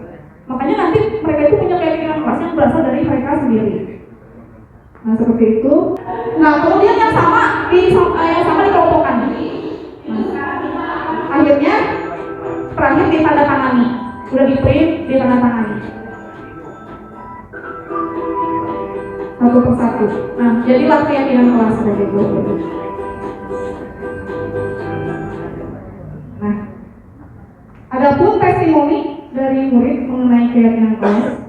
Makanya nanti mereka itu punya keyakinan kelas yang berasal dari mereka sendiri. Nah seperti itu. Nah kemudian yang sama dikelompokkan. Nah, akhirnya terakhir ditandatangani, udah di print, ditandatangani satu persatu. Nah jadilah keyakinan kelas seperti itu. Nah, adapun testimoni dari murid mengenai keyakinan kelas.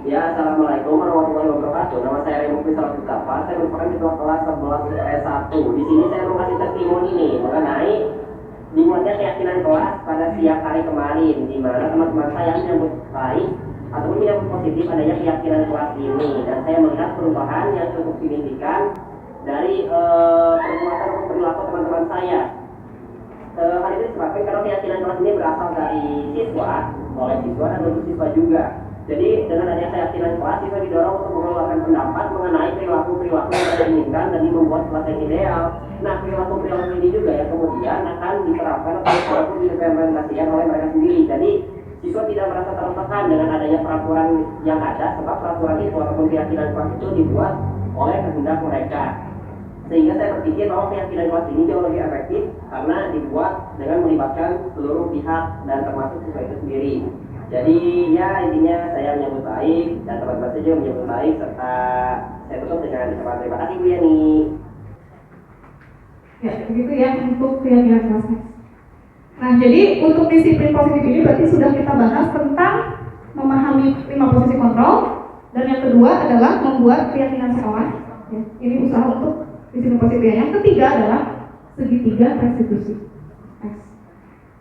Ya, assalamualaikum warahmatullahi wabarakatuh. Nama saya Remo Fisal Mustafa. Saya merupakan ketua kelas 11 IPS 1. Di sini saya mau kasih testimoni nih mengenai dibuatnya keyakinan kelas pada siang hari kemarin, di mana teman-teman saya menyambut baik ataupun menyambut positif adanya keyakinan kelas ini, dan saya melihat perubahan yang cukup signifikan dari perbuatan atau perilaku teman-teman saya. Hal itu disebabkan karena keyakinan kelas ini berasal dari siswa, oleh siswa dan untuk siswa juga. Jadi dengan adanya keyakinan kelas, siswa didorong untuk mengeluarkan pendapat mengenai perilaku-perilaku yang mereka inginkan dan membuat kelas yang ideal. Nah, perilaku-perilaku ini juga yang kemudian akan diterapkan atau diimplementasikan oleh mereka sendiri. Jadi siswa tidak merasa tertekan dengan adanya peraturan yang ada, sebab peraturan itu ataupun keyakinan kelas itu dibuat oleh kehendak mereka. Sehingga saya berpikir bahwa keyakinan kelas ini jauh lebih efektif karena dibuat dengan melibatkan seluruh pihak dan termasuk siswa itu sendiri. Jadi ya intinya saya menyambut baik dan teman-teman saya juga menyambut baik, serta saya tutup dengan ucapan terima kasih Bu Yani. Ya begitu ya untuk keyakinan kelasnya. Nah jadi untuk disiplin positif ini berarti sudah kita bahas tentang memahami 5 posisi kontrol, dan yang kedua adalah membuat keyakinan sekolah. Ya, ini usaha untuk disiplin positif. Yang ketiga adalah segitiga restitusi.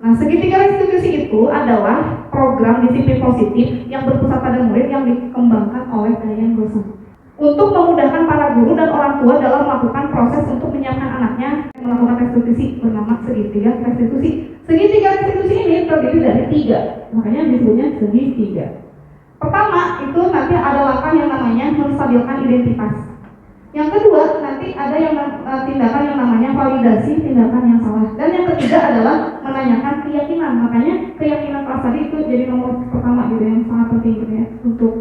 Nah, segitiga restitusi itu adalah program disiplin positif yang berpusat pada murid yang dikembangkan oleh Diane Grossman untuk memudahkan para guru dan orang tua dalam melakukan proses untuk menyiapkan anaknya melakukan restitusi bernama segitiga restitusi. Segitiga restitusi ini terdiri dari 3, makanya disebutnya segitiga. Pertama, itu nanti ada langkah yang namanya menstabilkan identitas. Yang kedua, nanti ada yang tindakan yang namanya validasi tindakan yang salah. Dan yang ketiga adalah menanyakan keyakinan. Makanya keyakinan kelas tadi itu jadi nomor pertama gitu yang sangat penting gitu ya untuk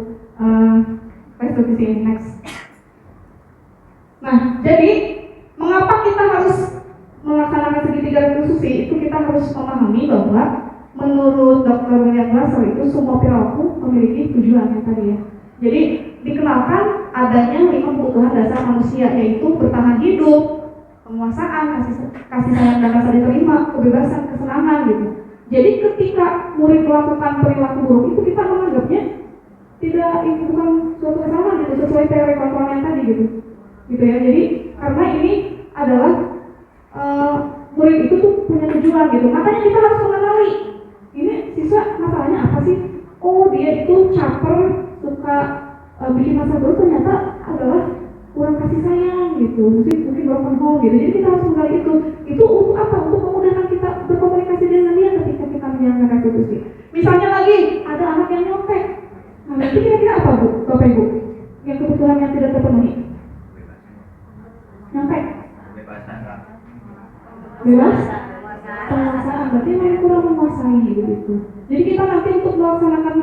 restitusi ini. Next. Nah, jadi mengapa kita harus melaksanakan segitiga restitusi? Itu kita harus memahami bahwa menurut Dr. William Glasser itu semua perilaku memiliki tujuan yang tadi ya. Jadi dikenalkan adanya 5 kebutuhan dasar manusia, yaitu bertahan hidup, penguasaan, kasih sayang dan rasa diterima, kebebasan, kesenangan gitu. Jadi ketika murid melakukan perilaku buruk itu kita menganggapnya tidak, ini bukan suatu kesalahan gitu, sesuai teori kontrol yang tadi gitu ya. Jadi karena ini adalah murid itu tuh punya tujuan gitu, makanya kita harus mengenali ini siswa masalahnya apa sih. Oh, dia itu caper, suka bikin masalah baru, ternyata adalah kurang kasih sayang gitu, mungkin broken home gitu. Jadi kita harus menggali itu untuk apa? Untuk memudahkan kita berkomunikasi dengan dia ketika kita menjalankan restitusi. Misalnya lagi ada anak yang nyopet, nah berarti kira-kira apa Bu, Bapak Ibu? Yang kebutuhan yang tidak terpenuhi? Nyopet? Bebas? Penguasaan, berarti memang kurang menguasai gitu. Jadi kita nanti untuk melaksanakan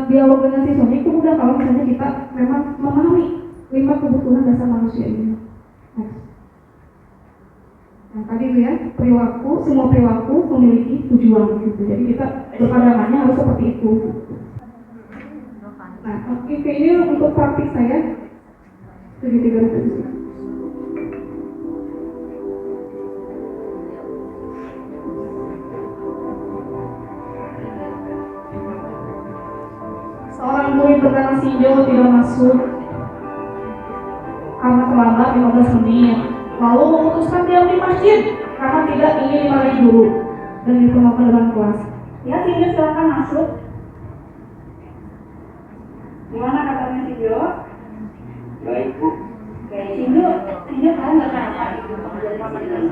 dialog dengan siswanya itu mudah kalau misalnya kita memang memahami 5 kebutuhan dasar manusia ini. Nah, tadi itu ya, perilaku, semua perilaku memiliki tujuan gitu. Jadi kita berpandangannya harus seperti itu. Nah, oke, ini untuk praktik saya segitiga restitusi. Seorang murid bernama Shinjo tidak masuk karena terlambat 15 menit, lalu memutuskan diam di masjid karena tidak ingin dimarahi guru dan dipermalukan depan kelas. Ya, Shinjo silakan masuk. Gimana kabarnya Shinjo? Baik Bu. Oke, Shinjo tahu nggak kenapa ibu menjadi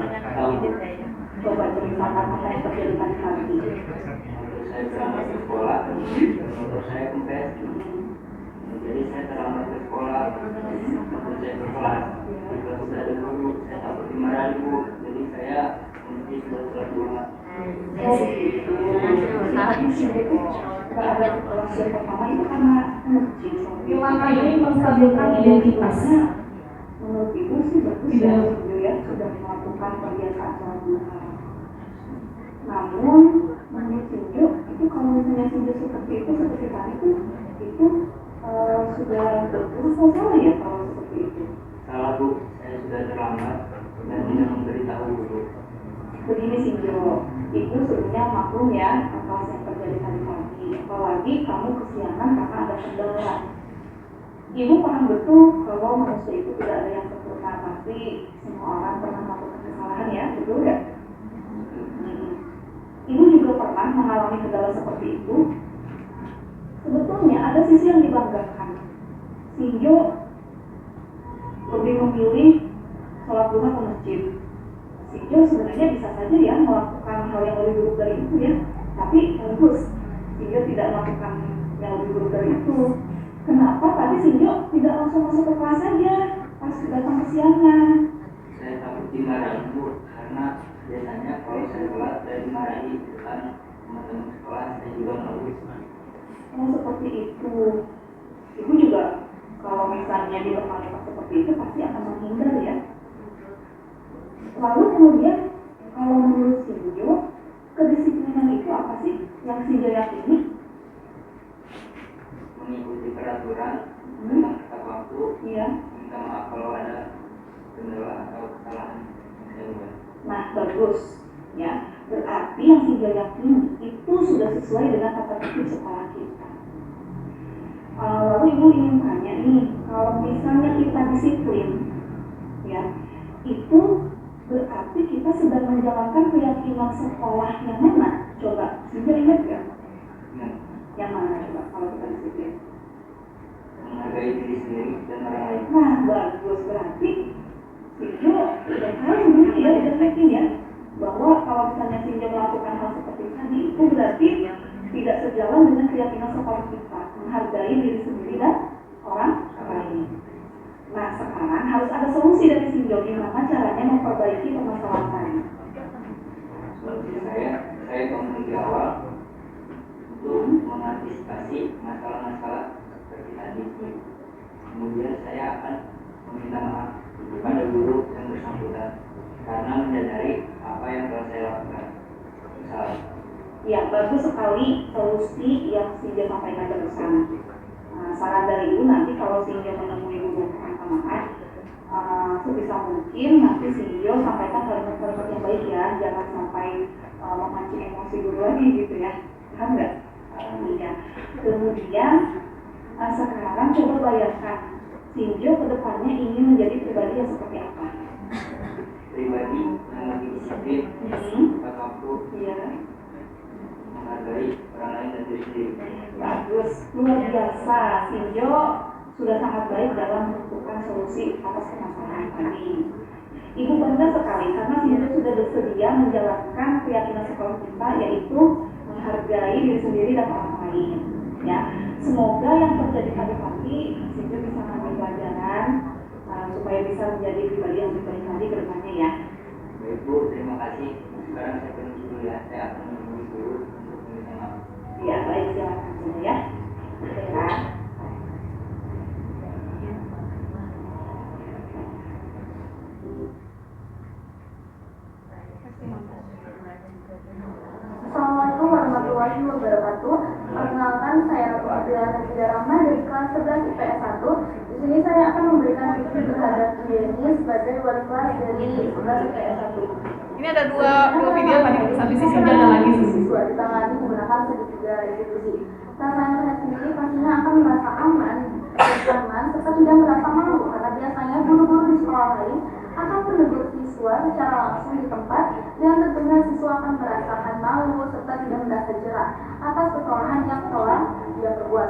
coba ceritakan apa yang terjadi tadi pagi. Saya berangkat ke sekolah, terus saya kempes. Jadi saya terlambat ke sekolah, terus saya ke kelas. Terus saya ada guru, saya takut dimarahi Bu. Jadi saya mesti surat bunga. Yang pertama itu karena langkah ini menstabilkan identitasnya. Menurut ibu sih bagus ya, sudah melakukan kebiasaan sholat duha. Namun menurut Shinjo itu kalau misalnya Shinjo seperti itu seperti tadi itu sudah berkurang salah ya kalau seperti itu. Salah Bu, saya sudah terlambat dan tidak memberitahu guru. Begini Shinjo, ibu sebenarnya maklum ya atas yang terjadi tadi pagi. Apalagi kamu kesiangan karena ada kendala. Ibu paham betul kalau manusia itu tidak ada yang sempurna, pasti semua orang pernah melakukan kesalahan ya, betul nggak? Ibu juga pernah mengalami kendala seperti itu. Sebetulnya ada sisi yang dibanggakan. Shinjo lebih memilih sholat duha ke masjid. Shinjo sebenarnya bisa saja ya melakukan hal yang lebih buruk dari itu ya, tapi bagus Shinjo tidak melakukan yang lebih buruk dari itu. Kenapa tadi Shinjo tidak langsung masuk ke kelas saja pas datang kesiangan? Saya takut dimarahi Bu, karena biasanya kalau saya telat saya dimarahi depan teman-teman sekolah, saya juga malu. Oh seperti itu. Ibu juga kalau misalnya dipermalukan seperti itu pasti akan menghindar ya. Lalu kemudian kalau menurut Shinjo, kedisiplinan itu apa sih yang Shinjo yakini? Mengikuti peraturan tentang tepat waktu, Iya. minta maaf kalau ada kendala atau kesalahan yang saya buat. Nah bagus ya, berarti yang Shinjo yakini itu sudah sesuai dengan tata tertib sekolah kita. Lalu ibu ingin tanya nih, kalau misalnya kita disiplin itu berarti kita sedang menjalankan keyakinan sekolah yang mana? Coba, Sinjo ingat gak? Yang mana coba kalau kita disiplin? Menghargai diri sendiri dan orang lain. Nah, bagus, berarti Sinjo udah tahu sebenarnya ya, udah yakin ya bahwa kalau misalnya Sinjo melakukan hal seperti tadi itu berarti tidak sejalan dengan keyakinan sekolah kita, menghargai diri sendiri dan orang lain. Nah, sekarang harus ada solusi dari Sinjo gimana caranya memperbaiki permasalahan tadi. Solusi saya komunikasi di awal untuk mengantisipasi masalah-masalah seperti tadi. Kemudian saya akan meminta maaf kepada guru yang bersangkutan karena menyadari apa yang telah saya lakukan. Misal, Ya, bagus sekali solusi yang Sinjo sampaikan barusan. Saran dari Ibu nanti kalau Sinjo menemui guru minta maaf, sebisa mungkin nanti Sinjo sampaikan kalimat-kalimat yang baik ya, jangan sampai memancing emosi guru lagi gitu ya. Paham nggak? Iya. Kemudian sekarang coba bayangkan Sinjo kedepannya ingin menjadi pribadi yang seperti apa? pribadi yang lebih disiplin, tepat waktu, Iya. menghargai orang lain dan diri sendiri. Bagus, luar biasa. Sinjo sudah sangat baik dalam menentukan solusi atas permasalahan tadi. Ibu bangga sekali karena Sinjo sudah bersedia menjalankan keyakinan sekolah kita, yaitu menghargai diri sendiri dan orang lain. Ya, semoga yang terjadi tadi Sinjo bisa mengambil pelajaran supaya bisa menjadi pribadi yang lebih baik lagi ke depannya ya. Baik Bu, terima kasih. Sekarang saya permisi dulu ya. Saya akan menemui guru untuk meminta maaf. Ya, baik, silakan Sinjo ya. Ya. Assalamualaikum warahmatullahi wabarakatuh. Perkenalkan, saya Ratu Adriana Rahma dari kelas 11 IPS 1. Di sini saya akan memberikan kritik terhadap Yeni sebagai wali kelas dari 11 IPS 1. Ini ada dua video tadi, satu sisi ada lagi sisi. Siswa ditangani menggunakan segitiga restitusi. Rasa internet sendiri pastinya akan merasa aman, nyaman, serta tidak merasa malu karena biasanya guru-guru di sekolah lain akan menegur siswa secara langsung di tempat dan tentunya siswa akan merasakan malu serta tidak merasa jerah atas kesalahan yang telah dia perbuat.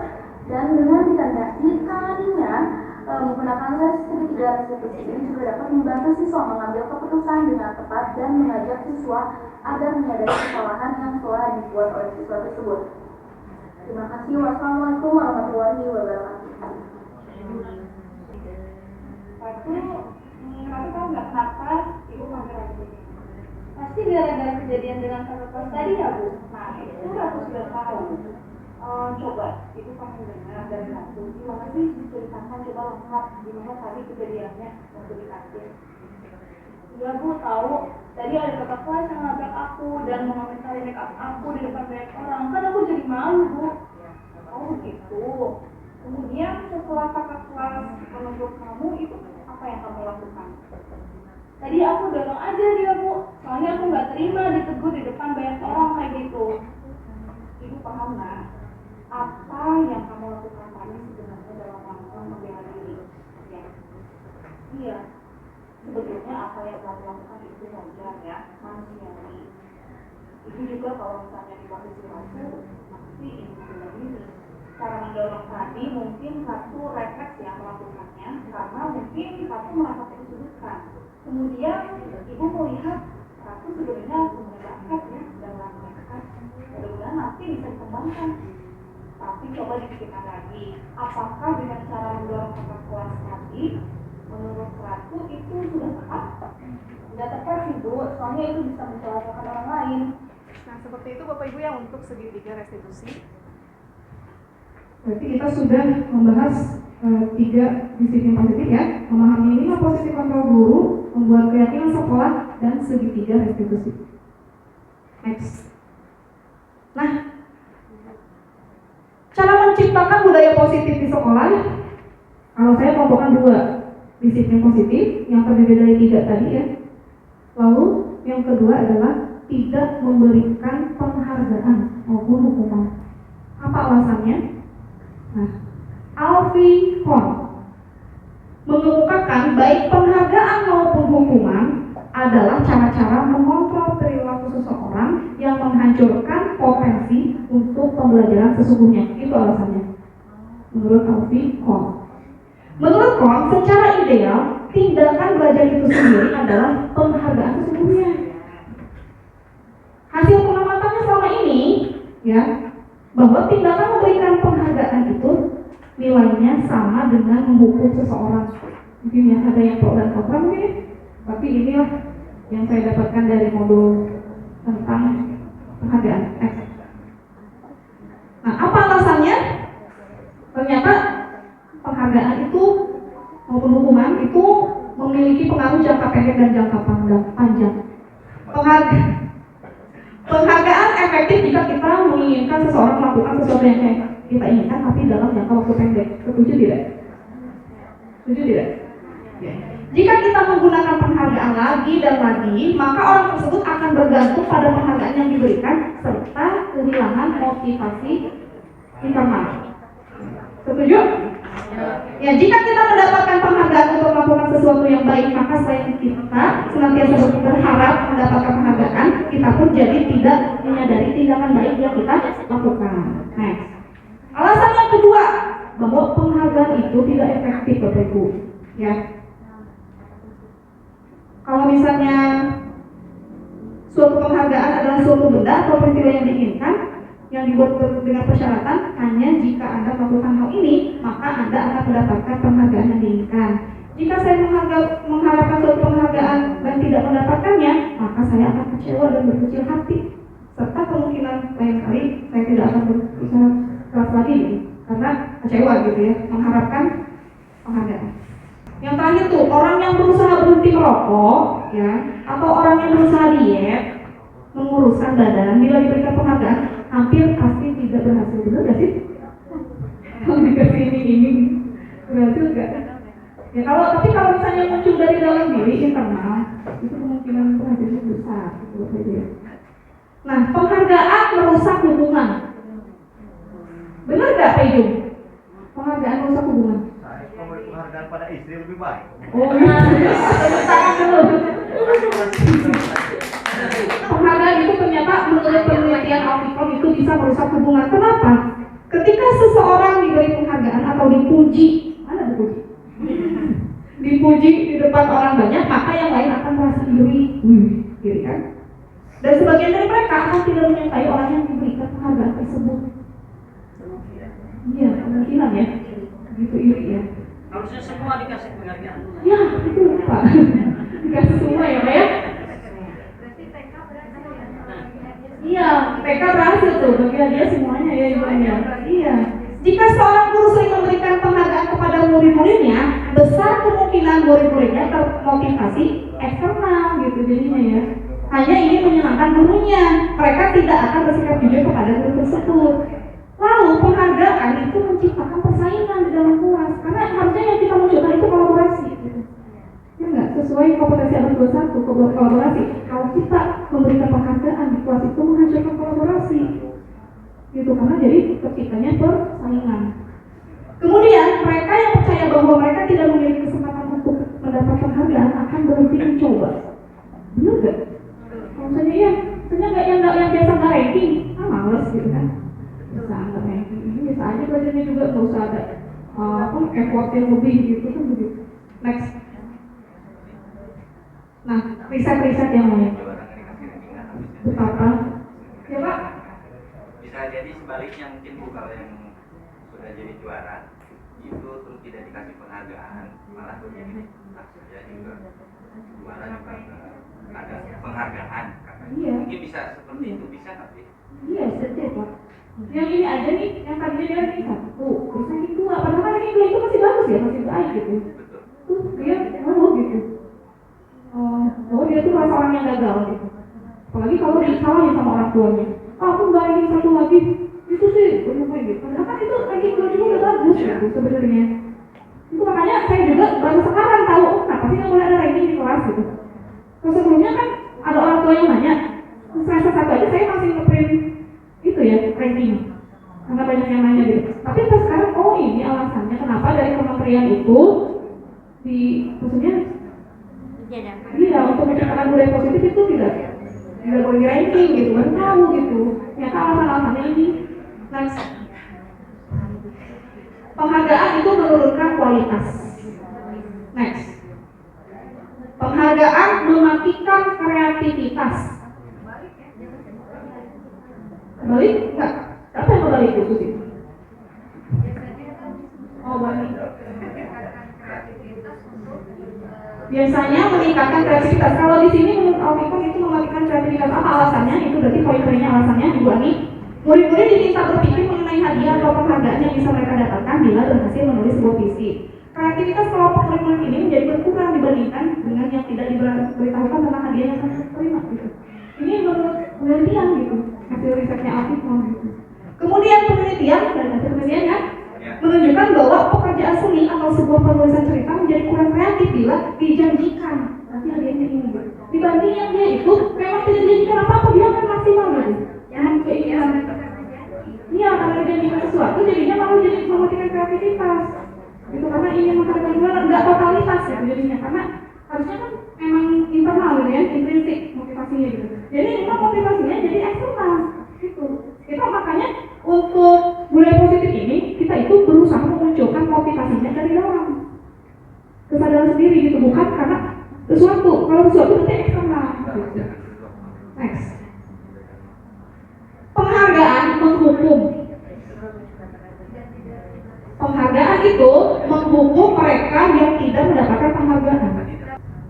Dan dengan ditandai tanganinya menggunakan segitiga restitusi ini juga dapat membantu siswa mengambil keputusan dengan tepat dan mengajak siswa agar menyadari kesalahan yang telah dibuat oleh siswa tersebut. Terima kasih. Wassalamualaikum warahmatullahi wabarakatuh. Kamu tahu nggak kenapa Ibu panggil Ratu? Pasti gara-gara kejadian dengan kakak kelas tadi ya Bu? Nah, itu Ratu sudah tahu. Coba Ibu pengen dengar dari Ratu. Gimana sih diceritakan coba lengkap gimana tadi kejadiannya waktu di kantin? Iya Bu, tahu. Tadi ada kakak kelas yang nabrak aku dan mengomentari make up aku di depan banyak orang. Kan aku jadi malu Bu. Oh begitu. Kemudian setelah kakak kelas menegur kamu, itu apa yang kamu lakukan? Tadi aku dorong aja dia Bu. Soalnya aku nggak terima ditegur di depan banyak orang kayak gitu. Ibu paham nggak? Apa yang kamu lakukan tadi sebenarnya dalam rangka membela diri? Ya. Iya. Sebetulnya apa yang kamu lakukan itu wajar ya, manusiawi. Itu juga kalau misalnya di posisi Ratu, pasti ingin membela diri. Cara mendorong tadi mungkin satu refleks ya melakukannya, karena mungkin satu merasa tersudutkan. Kemudian ibu melihat Ratu sebenarnya punya bakat ya dalam mereka. Mudah-mudahan nanti bisa dikembangkan. Tapi coba dipikirkan lagi, apakah dengan cara mendorong kakak kelas tadi menurut Ratu itu sudah tepat? Nggak tepat sih Bu, soalnya itu bisa mencelakakan orang lain. Nah seperti itu Bapak Ibu yang untuk segitiga restitusi. Berarti kita sudah membahas 3 disiplin positif ya, memahami nilai positif kontrol guru, membuat keyakinan sekolah, dan segitiga restitusi. Next. Nah, cara menciptakan budaya positif di sekolah, kalau saya kelompokkan 2 disiplin positif yang terdiri dari 3 tadi ya. Lalu yang kedua adalah tidak memberikan penghargaan maupun hukuman. Apa alasannya? Nah, Alfie Horn mengemukakan baik penghargaan maupun hukuman adalah cara-cara mengontrol perilaku seseorang yang menghancurkan potensi untuk pembelajaran sesungguhnya. Itu alasannya. Menurut Alfie Kohn. Menurut Kohn, secara ideal, tindakan belajar itu sendiri adalah penghargaan sesungguhnya. Hasil pengamatannya selama ini, ya, bahwa tindakan memberikan penghargaan itu nilainya sama dengan menghukum seseorang. Mungkin ya ada yang pro dan kontra mungkin ya. Tapi inilah yang saya dapatkan dari modul tentang penghargaan X. Nah, apa alasannya? Ternyata penghargaan itu maupun hukuman itu memiliki pengaruh jangka pendek dan jangka panjang. Penghargaan efektif jika kita menginginkan seseorang melakukan sesuatu yang kita inginkan tapi dalam jangka waktu pendek. Setuju tidak? Setuju tidak? Ya. Jika kita menggunakan penghargaan lagi dan lagi, maka orang tersebut akan bergantung pada penghargaan yang diberikan serta kehilangan motivasi internal. Setuju? Ya, jika kita mendapatkan penghargaan untuk melakukan sesuatu yang baik, maka selain kita senantiasa berharap mendapatkan penghargaan, kita pun jadi tidak menyadari tindakan baik yang kita lakukan. Next. Alasan yang kedua, bahwa penghargaan itu tidak efektif, Bapak Ibu. Ya. Kalau misalnya suatu penghargaan adalah suatu benda atau peristiwa yang diinginkan, yang dibuat dengan persyaratan hanya jika Anda melakukan hal ini, maka Anda akan mendapatkan penghargaan yang diinginkan. Jika saya mengharapkan suatu penghargaan dan tidak mendapatkannya, maka saya akan kecewa dan berkecil hati, serta kemungkinan lain kali saya tidak akan berusaha keras lagi gitu, karena kecewa gitu ya, mengharapkan penghargaan. Yang terakhir tuh, orang yang berusaha berhenti merokok, ya, atau orang yang berusaha diet, menguruskan badan, bila diberikan penghargaan, hampir pasti tidak berhasil. Benar gak sih? Kalau dikasih ini berhasil gak? Ya tapi kalau misalnya muncul dari dalam diri internal, itu kemungkinan berhasilnya besar. Gitu. Nah, penghargaan merusak hubungan. Benar gak, Pak Ijung? Penghargaan merusak hubungan. Penghargaan pada istri lebih baik. Oh, tangan dulu. Penghargaan itu ternyata menurut penelitian Alfikon itu bisa merusak hubungan. Kenapa? Ketika seseorang diberi penghargaan atau dipuji, mana dipuji? Dipuji di depan orang banyak, maka yang lain akan merasa iri, gitu kan? Dan sebagian dari mereka akan tidak menyukai orang yang diberikan penghargaan tersebut. Iya, kemungkinan ya, gitu iri ya. Harusnya semua dikasih penghargaan. Ya, itu Pak. Dikasih semua ya, Pak ya? Iya, TK berhasil tuh, bagi dia semuanya ya Ibu ya. Iya. Jika seorang guru sering memberikan penghargaan kepada murid-muridnya, besar kemungkinan murid-muridnya termotivasi eksternal gitu jadinya ya. Hanya ingin menyenangkan gurunya, mereka tidak akan bersikap jujur kepada guru tersebut. Lalu penghargaan itu menciptakan persaingan di dalam kelas, karena harusnya yang kita munculkan itu kolaborasi. Gitu. Ya enggak, sesuai kompetensi abad 21, kolaborasi. Kalau kita memberikan penghargaan di kelas itu menghancurkan kolaborasi. Gitu, karena jadi terciptanya persaingan. Kemudian mereka yang percaya bahwa mereka tidak memiliki kesempatan untuk mendapat penghargaan akan berhenti mencoba. Benar gak? Kalau misalnya ya, misalnya yang biasa nggak ranking, males gitu kan. Bisa nggak ranking, bisa aja belajarnya juga nggak usah ada effort yang lebih gitu kan begitu. Next. Nah, riset-riset yang lain. Betapa? Ya Pak? Bisa jadi sebaliknya mungkin Bu, kalau yang sudah jadi juara itu terus tidak dikasih penghargaan, malah jadi saya juga juara juga ada penghargaan. Iya. Mungkin bisa seperti itu, bisa tapi iya, sedih Pak. Yang ini aja nih, yang tadinya dia ranking 1, terus ranking 2, padahal kan ranking 2 itu masih bagus ya, masih baik gitu. betul. Tuh dia gitu. Oh dia tuh merasa orang yang gagal gitu. Apalagi kalau disalahin sama orang tuanya. Aku nggak ranking 1 lagi. Itu sih benar gitu. Padahal kan itu ranking 2 juga udah bagus gitu sebenarnya. Itu makanya saya juga baru sekarang tahu kenapa sih nggak boleh ada ranking di kelas gitu. Terus sebelumnya kan ada orang tua yang nanya, semester 1 aja saya masih ngeprint itu ya ranking. Karena banyak yang nanya gitu. Tapi pas sekarang ini alasannya kenapa dari kementerian itu maksudnya Iya, Iya, untuk menciptakan budaya positif itu tidak boleh di ranking gitu, kan tahu gitu. Ternyata alasan-alasannya ini. Next. Penghargaan itu menurunkan kualitas. Next. Penghargaan mematikan kreativitas. Balik? Enggak. Apa yang balik itu sih? Oh, balik. Biasanya meningkatkan kreativitas. Kalau di sini menurut Alvin itu mematikan kreativitas. Apa alasannya? Itu berarti poin-poinnya alasannya dua nih. Murid-murid diminta berpikir mengenai hadiah atau penghargaan yang bisa mereka dapatkan bila berhasil menulis sebuah visi. Kreativitas kelompok murid-murid ini menjadi berkurang dibandingkan dengan yang tidak diberitahukan tentang hadiah yang akan terima. Gitu. Ini menurut penelitian gitu, hasil risetnya Alvin gitu. Kemudian penelitian dan hasil penelitiannya menunjukkan bahwa pekerjaan seni atau sebuah penulisan cerita menjadi kurang kreatif bila dijanjikan. Nanti ada yang ini dibanding yang dia itu memang tidak dijanjikan apa-apa, dia akan maksimal gitu. Iya, karena dijanjikan sesuatu jadinya malah jadi mematikan kreativitas. Itu karena ingin menghadirkan jualan nggak totalitas ya jadinya, karena harusnya kan memang internal gitu ya, intrinsik motivasinya gitu. Jadi memang motivasinya jadi eksternal gitu. Itu makanya untuk budaya positif ini kita itu berusaha memunculkan motivasinya dari dalam kesadaran sendiri gitu, bukan karena sesuatu. Kalau sesuatu nanti eksternal gitu. Next. Penghargaan menghukum. Penghargaan itu menghukum mereka yang tidak mendapatkan penghargaan.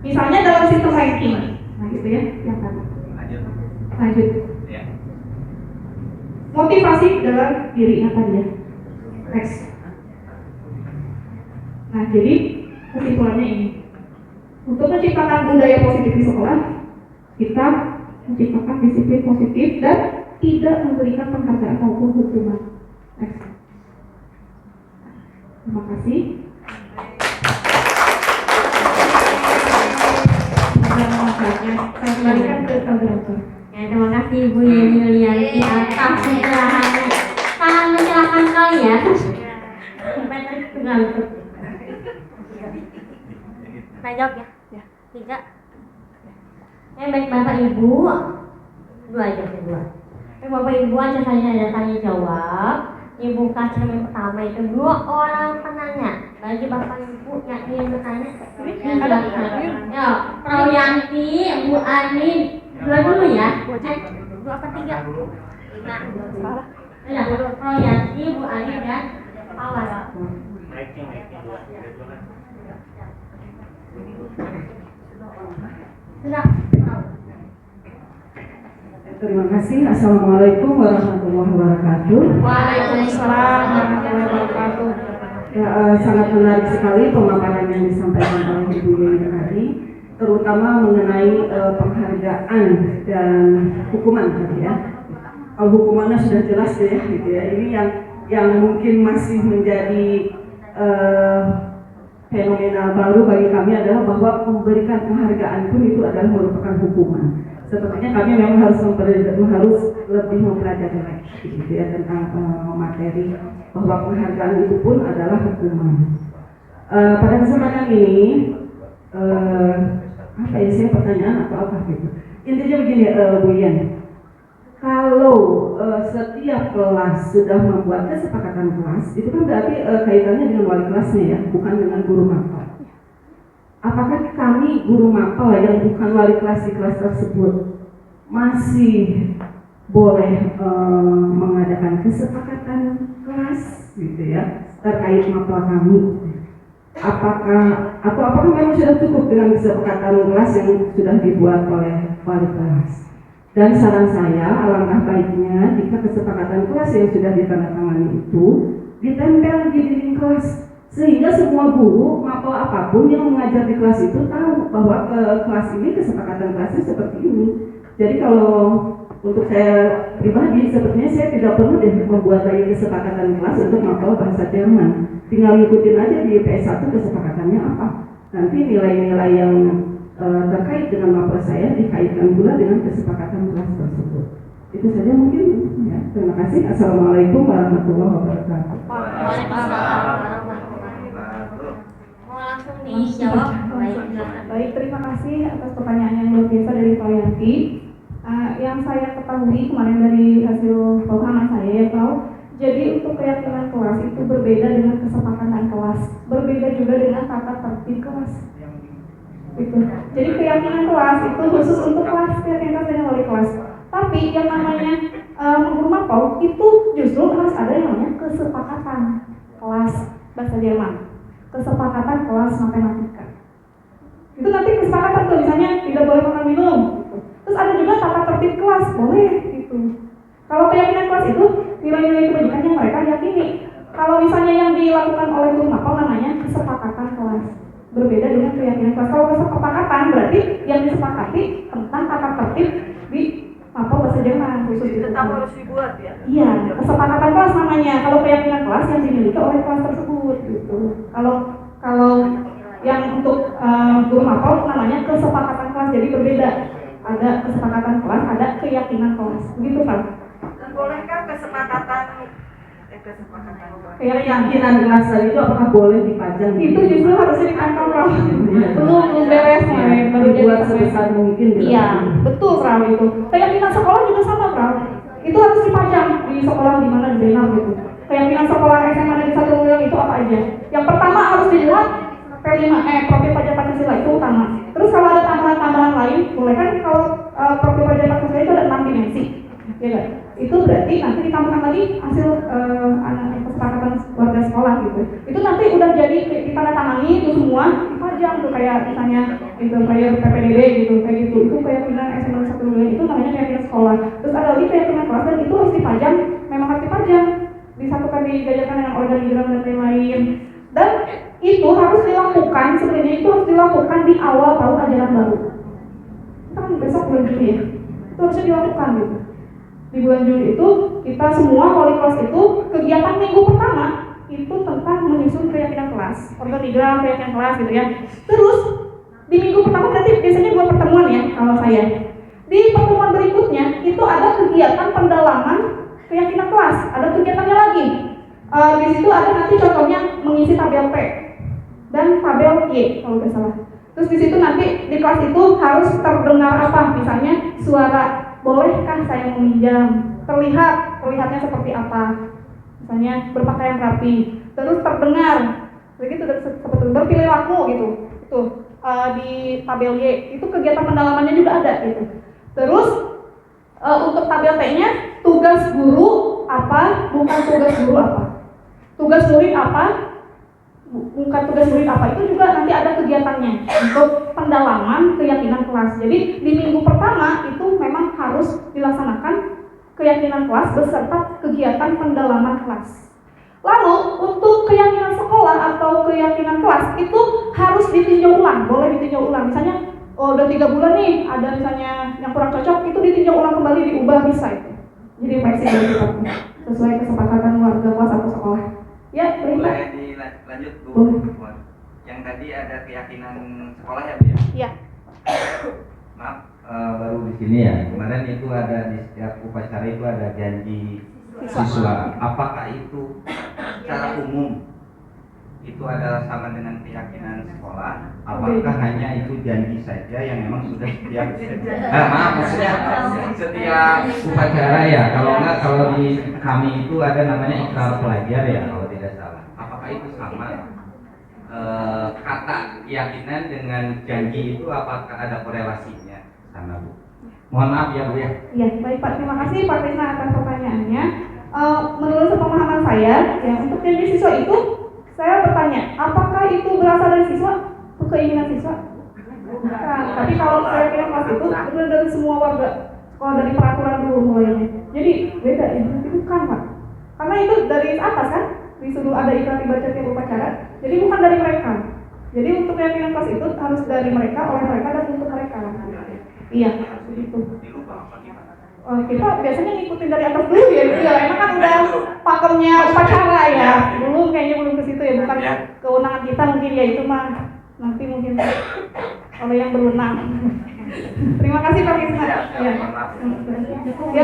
Misalnya dalam sistem ranking. Nah gitu ya, yang tadi. Lanjut. Motivasi dalam dirinya tadi ya. Next. Nah jadi kesimpulannya ini. Untuk menciptakan budaya positif di sekolah, kita menciptakan disiplin positif dan tidak memberikan penghargaan maupun hukuman. Next. Terima kasih. Saya kembalikan ke moderator. Ya, terima kasih Ibu Yeni Yulianti atas pencerahannya. Sangat mencerahkan sekali ya. Sampai tadi ngantuk. Nah, jawab ya. Ya. 3. Baik Bapak Ibu. 2 aja, 2. Bapak Ibu aja saya ada tanya jawab. Dibuka cermin pertama itu 2 orang penanya. Bagi Bapak Ibu yang ingin bertanya, ya, Frau Yanti, Bu Ani, 2 dulu ya. 2 apa 3? 5. Ya, Frau Yanti, Bu Ani dan Awas. Sudah. Terima kasih. Assalamualaikum warahmatullahi wabarakatuh. Waalaikumsalam warahmatullahi wabarakatuh. Ya, sangat menarik sekali pemaparan yang disampaikan oleh Ibu Yeni tadi, terutama mengenai penghargaan dan hukuman tadi ya. Kalau hukumannya sudah jelas ya, gitu ya. Ini yang mungkin masih menjadi fenomena baru bagi kami adalah bahwa memberikan penghargaan pun itu adalah merupakan hukuman. Sepertinya kami memang harus lebih mempelajari lagi gitu ya, tentang materi bahwa penghargaan itu pun adalah hukuman. Pada kesempatan ini apa ya, saya pertanyaan atau apa gitu. Intinya begini Bu Yen, kalau setiap kelas sudah membuat kesepakatan kelas, itu kan berarti kaitannya dengan wali kelasnya ya, bukan dengan guru mapel. Apakah kami guru mapel yang bukan wali kelas di kelas tersebut masih boleh mengadakan kesepakatan kelas gitu ya terkait mapel kami? Apakah memang sudah cukup dengan kesepakatan kelas yang sudah dibuat oleh wali kelas? Dan saran saya, alangkah baiknya jika kesepakatan kelas yang sudah ditandatangani itu ditempel di dinding kelas, sehingga semua guru mapel apapun yang mengajar di kelas itu tahu bahwa kelas ini kesepakatan kelasnya seperti ini. Jadi kalau untuk saya pribadi, sepertinya saya tidak perlu membuat lagi kesepakatan kelas untuk mapel bahasa Jerman. Tinggal ngikutin aja di PS1 kesepakatannya apa. Nanti nilai-nilai yang terkait dengan mapel saya dikaitkan pula dengan kesepakatan kelas tersebut. Itu saja mungkin ya. Terima kasih. Assalamualaikum warahmatullahi wabarakatuh. Waalaikumsalam warahmatullahi wabarakatuh. Mau langsung dijawab? Baik. silakan. Baik, terima kasih atas pertanyaan yang luar biasa dari Pak Yanti. Yang saya ketahui kemarin dari hasil pemahaman saya ya Pak, jadi untuk keyakinan kelas itu berbeda dengan kesepakatan kelas, berbeda juga dengan tata tertib kelas. Gitu. Jadi keyakinan kelas itu khusus untuk kelas, keyakinan kelas wali kelas. Tapi yang namanya menurut Mapau itu justru harus ada yang namanya kesepakatan kelas bahasa Jerman, kesepakatan kelas matematika. Itu nanti kesepakatan tuh misalnya tidak boleh makan minum. Terus ada juga tata tertib kelas, boleh gitu. Kalau keyakinan kelas itu nilai-nilai kebajikan yang mereka yakini. Kalau misalnya yang dilakukan oleh guru Mapau namanya kesepakatan kelas, berbeda dengan keyakinan kelas. Kalau kesepakatan berarti yang disepakati tentang tata tertib di Mapau bahasa Jerman khusus itu. Tetap harus dibuat ya. Iya, kesepakatan kelas namanya. Kalau keyakinan kelas yang dimiliki oleh kelas tersebut gitu. Kalau yang untuk guru Mapau namanya kesepakatan kelas, jadi berbeda. Ada kesepakatan kelas, ada keyakinan kelas. Begitu Pak. Dan bolehkah kesepakatan Keyakinan kelas tadi itu apakah boleh dipajang? Itu justru harus dikantong Pak. Belum beres nih, baru dibuat sebesar mungkin. Iya, betul Pak itu. Keyakinan sekolah juga sama Pak. Itu harus dipajang di sekolah di mana di Benal gitu. Keyakinan sekolah SMA Negeri 1 Luliang itu apa aja? Yang pertama harus dilihat P5 profil pajak Pancasila itu utama. Terus kalau ada tambahan-tambahan lain, boleh kan kalau profil pajak Pancasila itu ada 6 dimensi. Ya kan? Itu berarti nanti ditambahkan lagi hasil kesepakatan warga sekolah gitu. Itu nanti udah jadi ditandatangani itu semua dipajang tuh kayak misalnya itu kayak PPDB gitu kayak gitu. Itu keyakinan SMA 1 Luliang itu namanya keyakinan sekolah. Terus ada lagi keyakinan kelas dan itu harus dipajang, memang harus dipajang, disatukan dijajarkan dengan organigram dan lain-lain. Dan itu harus dilakukan, sebenarnya itu harus dilakukan di awal tahun ajaran baru. Kan besok bulan Juli ya, itu harusnya dilakukan gitu. Di bulan Juli itu kita semua wali kelas itu kegiatan minggu pertama itu tentang menyusun keyakinan kelas, organigram keyakinan kelas gitu ya. Terus di minggu pertama berarti biasanya 2 pertemuan ya kalau saya. Di pertemuan berikutnya itu ada kegiatan pendalaman keyakinan kelas, ada kegiatannya lagi. Di situ ada nanti contohnya mengisi tabel P dan tabel Y kalau tidak salah. Terus di situ nanti di kelas itu harus terdengar apa? Misalnya suara bolehkah saya meminjam? Terlihatnya seperti apa? Misalnya berpakaian rapi. Terus terdengar, begitu seperti berpilih laku gitu. Itu di tabel Y itu kegiatan pendalamannya juga ada gitu. Terus untuk tabel T-nya tugas guru apa? Bukan tugas guru apa? Tugas murid apa? Bukan tugas murid apa? Itu juga nanti ada kegiatannya untuk pendalaman keyakinan kelas. Jadi di minggu pertama itu memang harus dilaksanakan keyakinan kelas beserta kegiatan pendalaman kelas. Lalu untuk keyakinan sekolah atau keyakinan kelas itu harus ditinjau ulang, boleh ditinjau ulang. Misalnya udah 3 bulan nih, ada misalnya yang kurang cocok, itu ditinjau ulang kembali, diubah bisa itu. Jadi fleksibel gitu, sesuai kesepakatan warga kelas atau sekolah. Ya, boleh dilanjut Bu. Yang tadi ada keyakinan sekolah ya Bu ya? Iya. Maaf, baru di sini ya. Kemarin itu ada di setiap upacara itu ada janji siswa. Apakah itu secara umum itu adalah sama dengan keyakinan sekolah? Apakah hanya itu janji saja yang memang sudah setiap maaf maksudnya setiap upacara ya? Kalau enggak, kalau di kami itu ada namanya ikrar pelajar ya kalau tidak salah. Apakah itu sama? Kata keyakinan dengan janji itu apakah ada korelasinya sama Bu? Mohon maaf ya Bu ya. Iya, baik Pak. Terima kasih Pak Krisna atas pertanyaannya. Menurut sepemahaman saya, ya untuk janji siswa itu saya bertanya, apakah itu berasal dari siswa? Keinginan siswa? Bukan. Tapi kalau keyakinan kelas itu benar dari semua warga sekolah, dari peraturan dulu mulainya. Jadi beda ya, itu bukan Pak. Karena itu dari atas kan, disuruh ada ikrar dibaca tiap upacara. Jadi bukan dari mereka. Jadi untuk keyakinan kelas itu harus dari mereka, oleh mereka dan untuk mereka. Iya, begitu. Kita biasanya ngikutin dari atas dulu ya, ya. Emang kan udah pakemnya upacara ya. Belum kayaknya belum ke situ ya, bukan kewenangan kita mungkin ya, itu mah nanti mungkin oleh yang berwenang. Terima kasih Pak Krisna. Ya. Ya.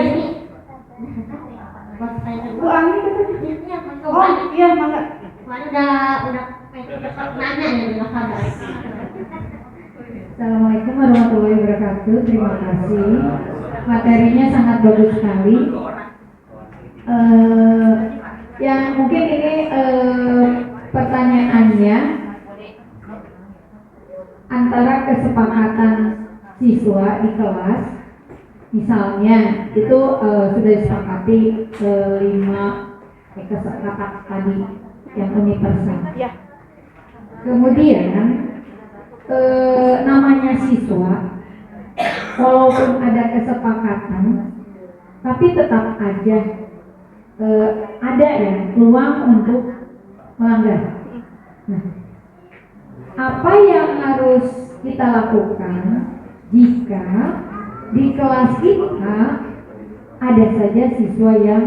Bu Ani katanya. Oh iya, mangga. Udah nanya ya di belakang. Assalamualaikum warahmatullahi wabarakatuh. Terima kasih. Materinya sangat bagus sekali. Yang mungkin ini pertanyaannya antara kesepakatan siswa di kelas, misalnya itu sudah disepakati 5 kesepakatan tadi yang universal. Kemudian namanya siswa, walaupun ada kesepakatan, tapi tetap aja ada ya peluang untuk melanggar. Nah, apa yang harus kita lakukan jika di kelas kita ada saja siswa yang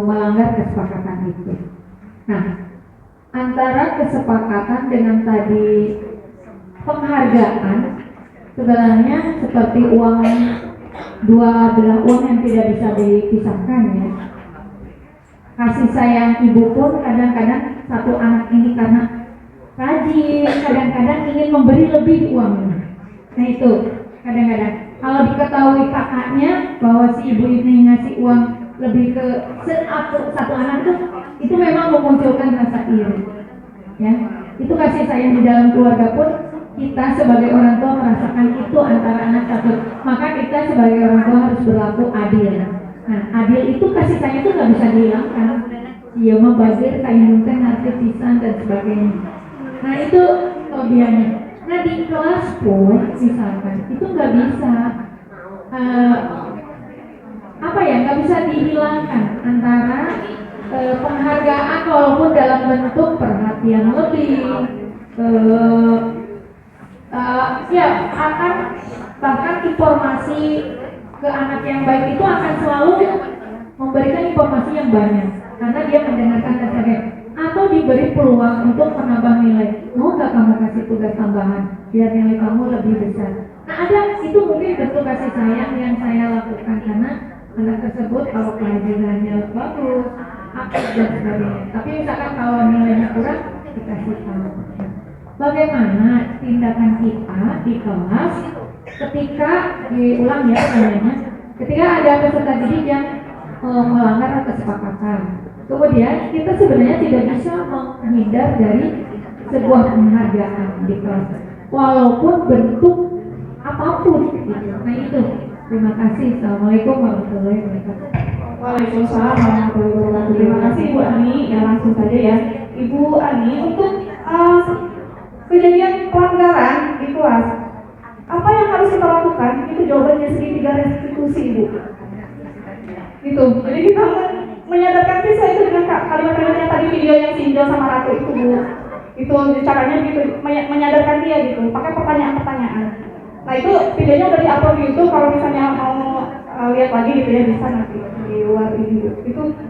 melanggar kesepakatan itu? Nah, antara kesepakatan dengan tadi penghargaan, sebenarnya seperti uang, dua belah uang yang tidak bisa dipisahkan ya. Kasih sayang ibu pun kadang-kadang satu anak ini karena rajin, kadang-kadang ingin memberi lebih uangnya. Nah itu kadang-kadang kalau diketahui kakaknya bahwa si ibu ini ngasih uang lebih ke satu anak itu memang memunculkan rasa iri. Ya, itu kasih sayang di dalam keluarga pun kita sebagai orang tua merasakan itu antara anak satu. Maka kita sebagai orang tua harus berlaku adil. Nah, adil itu kasih sayang itu nggak bisa dihilangkan. Dia membazir, kainungkan, hati pisan dan sebagainya. Nah itu kelebihannya. Nah di kelas pun misalkan itu nggak bisa nggak bisa dihilangkan antara penghargaan walaupun dalam bentuk perhatian lebih, akan bahkan informasi ke anak yang baik itu akan selalu memberikan informasi yang banyak karena dia mendengarkan dan sebagainya, atau diberi peluang untuk menambah nilai. Mau nggak kamu kasih tugas tambahan biar nilai kamu lebih besar? Nah ada itu mungkin bentuk kasih sayang yang saya lakukan karena anak tersebut kalau pelajarannya bagus, aktif dan sebagainya. Tapi misalkan kalau nilainya kurang dikasih tahu. Bagaimana tindakan kita di kelas ketika diulang ya namanya, ketika ada peserta didik yang melanggar kesepakatan. Kemudian kita sebenarnya tidak bisa menghindar dari sebuah penghargaan di kelas, walaupun bentuk apapun. Nah itu. Terima kasih. Assalamualaikum warahmatullahi wabarakatuh. Waalaikumsalam warahmatullahi wabarakatuh. Terima kasih Ibu Ani. Ya langsung saja ya, Ibu Ani, untuk kejadian pelanggaran di kelas, apa yang harus kita lakukan? Itu jawabannya segitiga restitusi Ibu. Gitu. Jadi kita menyadarkan siswa itu dengan kalimat-kalimat yang tadi video yang Sinjol sama Ratu itu Bu. Itu caranya gitu, menyadarkan dia gitu, pakai pertanyaan-pertanyaan. Nah itu videonya udah di-upload di YouTube, kalau misalnya mau lihat lagi gitu ya bisa nanti di luar ini.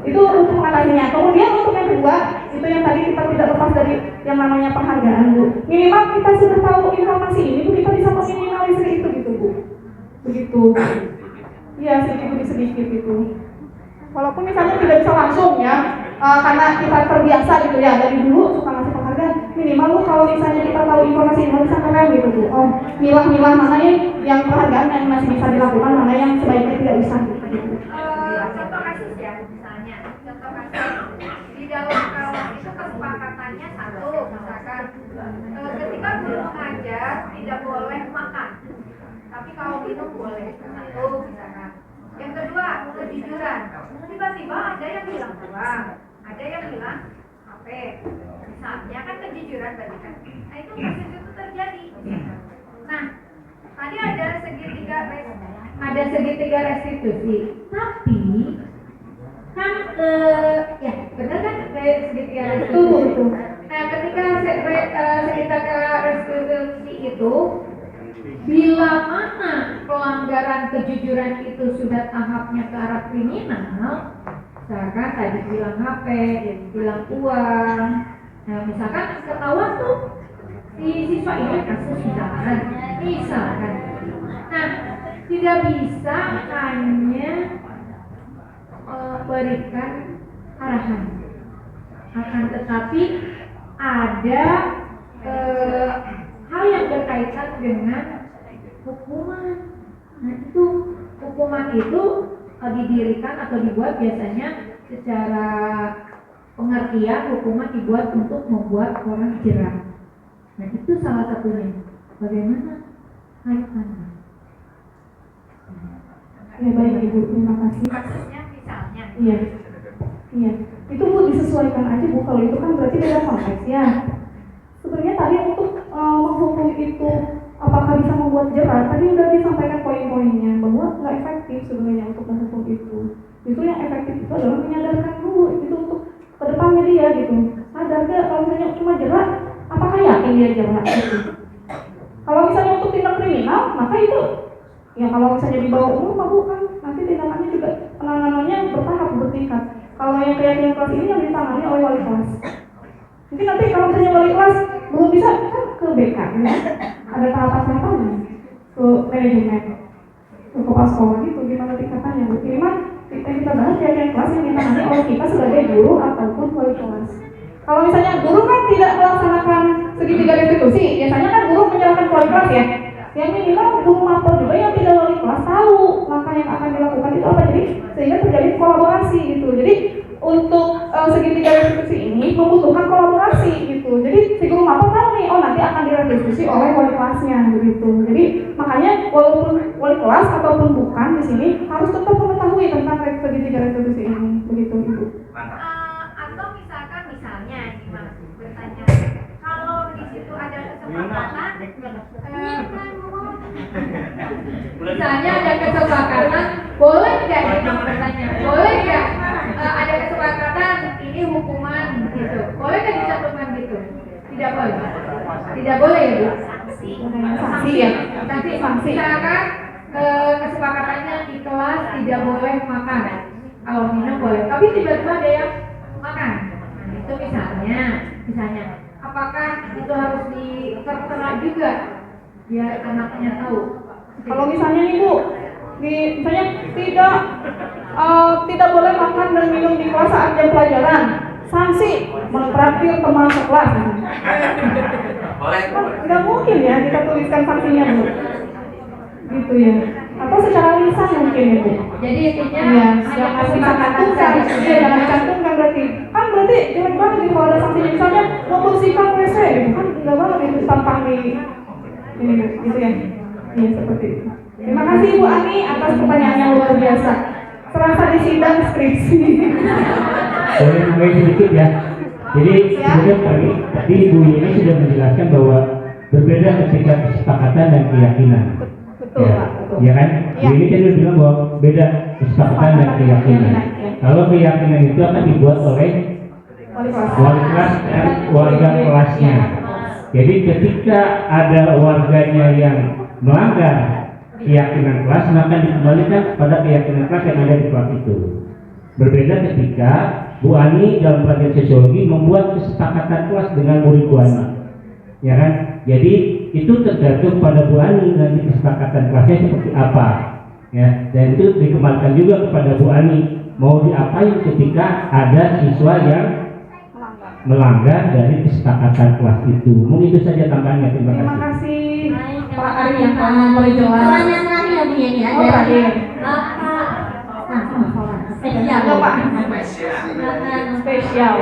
Itu untuk mengatasinya. Kemudian untuk yang kedua, itu yang tadi kita tidak lepas dari yang namanya penghargaan Bu. Minimal kita sudah tahu informasi ini Bu, kita bisa meminimalisir itu gitu Bu. Begitu. Iya sedikit demi sedikit itu. Walaupun misalnya tidak bisa langsung ya, karena kita terbiasa gitu ya, dari dulu suka ngasih penghargaan. Minimal Bu kalau misalnya kita tahu informasi ini bisa keren gitu Bu. Oh milah-milah mana yang penghargaan yang masih bisa dilakukan, mana yang sebaiknya tidak bisa gitu. Contoh kasus ya, misalnya contoh kasus di dalam kelas itu kesepakatannya satu, misalkan ketika guru mengajar tidak boleh makan, tapi kalau minum boleh, satu misalkan. Yang kedua kejujuran, tiba-tiba ada yang bilang uang, ada yang bilang HP, misalnya kan kejujuran tadi kan. Nah itu kasus itu terjadi. Nah tadi ada segitiga restitusi, tapi kan ya benar kan segitiga restitusi. Nah ketika segitiga restitusi itu, bila mana pelanggaran kejujuran itu sudah tahapnya ke arah kriminal, misalkan tadi bilang HP, bilang uang, nah misalkan ketahuan tuh si siswa ini kasus misalkan, nah tidak bisa hanya berikan arahan, akan tetapi ada hal yang berkaitan dengan hukuman itu didirikan atau dibuat biasanya secara pengertian hukuman dibuat untuk membuat orang jerah. Nah itu salah satunya. Bagaimana kaitannya? Ya baik Ibu, terima kasih. Kasusnya misalnya. Iya, iya. Itu Bu disesuaikan aja Bu. Kalau itu kan berarti beda konteks ya. Sebenarnya tadi untuk menghukum itu apakah bisa membuat jerah? Tadi udah disampaikan poin-poinnya bahwa nggak efektif sebenarnya untuk menghukum itu. Justru yang efektif itu adalah menyadarkan dulu itu untuk kedepannya dia gitu. Sadar gak kalau misalnya cuma jerah, apakah yakin dia jerah gitu? Kalau misalnya untuk tindak kriminal, maka itu ya kalau misalnya di bawah umur mah bukan, nanti tindakannya juga penanganannya bertahap bertingkat. Kalau yang keyakinan kelas ini yang ditangani oleh wali kelas. Mungkin nanti kalau misalnya wali kelas belum bisa kan ke BK ya. Ada tahapan-tahapannya ke manajemen, ke kepala sekolah gitu gimana tingkatannya. Ini mah kita bahas keyakinan kelas yang ditangani oleh kita sebagai guru ataupun wali kelas. Kalau misalnya guru kan tidak melaksanakan segitiga restitusi, biasanya kan guru menyerahkan ke wali kelas ya. Yang minimal guru mapel juga yang tidak wali kelas tahu langkah yang akan dilakukan itu apa, jadi sehingga terjadi kolaborasi gitu. Jadi untuk segitiga restitusi ini membutuhkan kolaborasi gitu. Jadi si guru mapel tahu nih, oh nanti akan direstitusi oleh wali kelasnya begitu. Jadi makanya walaupun wali kelas ataupun bukan di sini harus tetap mengetahui tentang segitiga restitusi ini begitu Ibu. Atau misalnya ini Mas bertanya, kalau di situ ada kesepakatan, misalnya ada kesepakatan, boleh nggak ini bertanya, boleh nggak ada kesepakatan ini hukuman gitu, boleh nggak dicantumkan gitu? Tidak boleh, tidak boleh ya Bu? Sanksi ya, sanksi. Misalkan kesepakatannya di kelas tidak boleh makan, kalau minum boleh, tapi tiba-tiba ada yang makan. Nah, itu misalnya, apakah itu harus tertera juga biar anaknya tahu? Kalau misalnya nih Bu, misalnya tidak boleh makan dan minum di kelas saat jam pelajaran, sanksi mentraktir teman sekelas. Nggak mungkin ya kita tuliskan sanksinya Bu, gitu ya. Atau secara lisan mungkin ya Bu. Jadi intinya ya, jangan dicantumkan, jangan dicantumkan berarti. Kan berarti jelek banget nih kalau ada sanksinya, misalnya membersihkan WC, kan nggak banget itu tampang di ini gitu ya. Iya seperti itu. Terima kasih Ibu Ani atas pertanyaannya luar biasa. Serasa di sidang skripsi. Boleh nambahin sedikit ya. Jadi sebenarnya tadi Ibu ini sudah menjelaskan bahwa berbeda ketika kesepakatan dan keyakinan. Betul, ya, betul. Ya kan? Ya. Ini tadi udah bilang bahwa beda kesepakatan dan keyakinan. Kalau keyakinan itu akan dibuat oleh wali kelas dan warga kelasnya. Jadi ketika ada warganya yang melanggar keyakinan kelas, maka dikembalikan kepada keyakinan kelas yang ada di kelas itu. Berbeda ketika Bu Ani dalam pelajaran sosiologi membuat kesepakatan kelas dengan murid Bu Ani, ya kan? Jadi itu tergantung pada Bu Ani nanti kesepakatan kelasnya seperti apa, ya. Dan itu dikembalikan juga kepada Bu Ani mau diapain ketika ada siswa yang melanggar dari kesepakatan kelas itu. Mungkin itu saja tambahannya. Terima kasih. Terima kasih Pak Ari yang telah menjawab. Pertanyaan terakhir ya Bu Yeni ya. Terakhir. Spesial Pak. Spesial.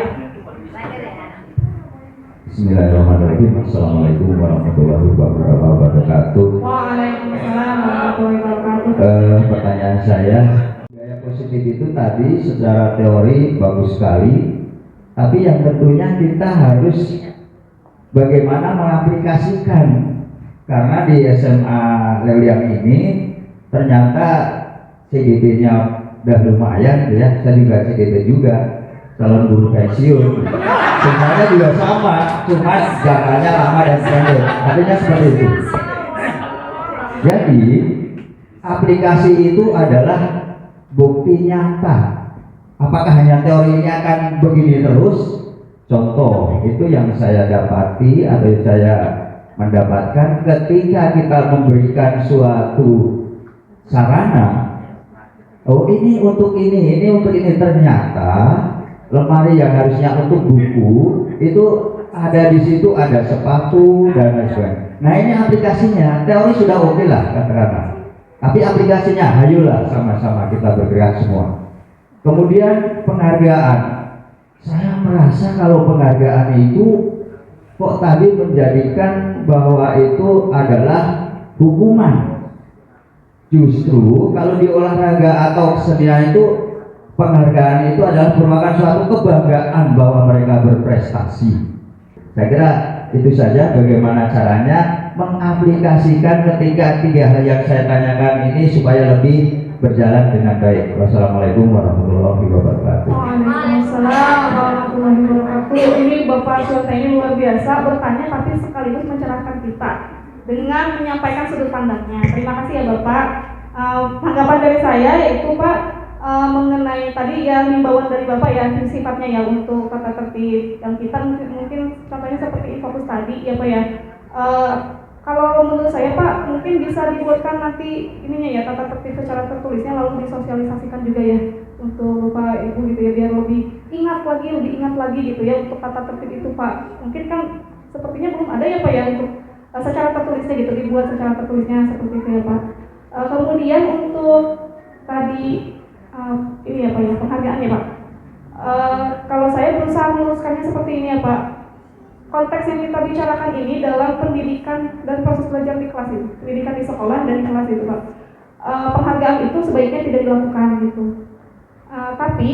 Bismillahirrahmanirrahim. Assalamualaikum warahmatullahi wabarakatuh. Waalaikumsalam warahmatullahi wabarakatuh. Pertanyaan saya, gaya positif itu tadi secara teori bagus sekali, tapi yang tentunya kita harus bagaimana mengaplikasikan, karena di SMA Leliang ini ternyata CDP-nya udah lumayan ya, saya juga CDP juga, calon guru pensiun. Sebenarnya juga sama, cuma jangkanya lama dan pendek. Artinya seperti itu. Jadi aplikasi itu adalah bukti nyata. Apakah hanya teorinya akan begini terus? Contoh, itu yang saya dapati atau saya mendapatkan ketika kita memberikan suatu sarana. Oh ini untuk ini untuk ini, ternyata lemari yang harusnya untuk buku itu ada di situ, ada sepatu dan lain sebagainya. Nah ini aplikasinya, teori sudah oke lah katakanlah. Tapi aplikasinya, ayolah sama-sama kita bergerak semua. Kemudian penghargaan. Saya merasa kalau penghargaan itu kok tadi menjadikan bahwa itu adalah hukuman. Justru kalau di olahraga atau kesenian itu penghargaan itu adalah merupakan suatu kebanggaan bahwa mereka berprestasi. Saya kira itu saja bagaimana caranya mengaplikasikan ketika tiga hal yang saya tanyakan ini supaya lebih berjalan dengan baik. Wassalamualaikum warahmatullahi wabarakatuh. Waalaikumsalam warahmatullahi wabarakatuh. Ini Bapak Syota ini luar biasa bertanya tapi sekaligus mencerahkan kita dengan menyampaikan sudut pandangnya. Terima kasih ya Bapak. Tanggapan dari saya yaitu Pak mengenai tadi ya himbauan dari Bapak ya sifatnya ya untuk tata tertib yang kita mungkin contohnya seperti fokus tadi ya Pak ya. Kalau menurut saya Pak mungkin bisa dibuatkan nanti ininya ya tata tertib secara tertulisnya lalu disosialisasikan juga ya untuk Bapak Ibu gitu ya biar lebih ingat lagi gitu ya untuk tata tertib itu Pak. Mungkin kan sepertinya belum ada ya Pak ya untuk secara tertulisnya gitu dibuat secara tertulisnya seperti itu ya Pak. Kemudian untuk tadi ini ya Pak ya penghargaan ya Pak. Kalau saya berusaha meluruskannya seperti ini ya Pak. Konteks yang kita bicarakan ini dalam pendidikan dan proses belajar di kelas itu, pendidikan di sekolah dan di kelas itu Pak. Penghargaan itu sebaiknya tidak dilakukan gitu. Tapi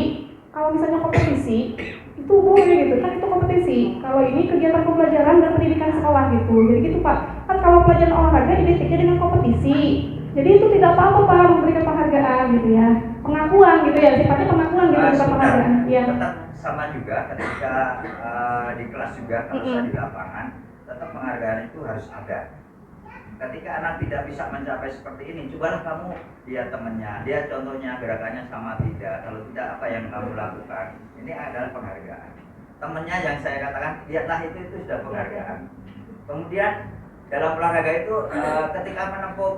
kalau misalnya kompetisi itu boleh gitu kan itu kompetisi. Kalau ini kegiatan pembelajaran dan pendidikan sekolah gitu. Jadi gitu Pak. Kan kalau pelajaran olahraga identiknya dengan kompetisi. Jadi itu tidak apa-apa Pak memberikan penghargaan gitu ya. Pengakuan gitu ya, sifatnya pengakuan gitu bukan penghargaan. Iya. Tetap sama juga ketika di kelas juga kalau saya di lapangan tetap penghargaan itu harus ada. Ketika anak tidak bisa mencapai seperti ini, cobalah kamu lihat temannya, dia contohnya gerakannya sama tidak, kalau tidak apa yang kamu lakukan. Ini adalah penghargaan. Temannya yang saya katakan, lihatlah itu sudah penghargaan. Kemudian dalam olahraga itu ketika menempuh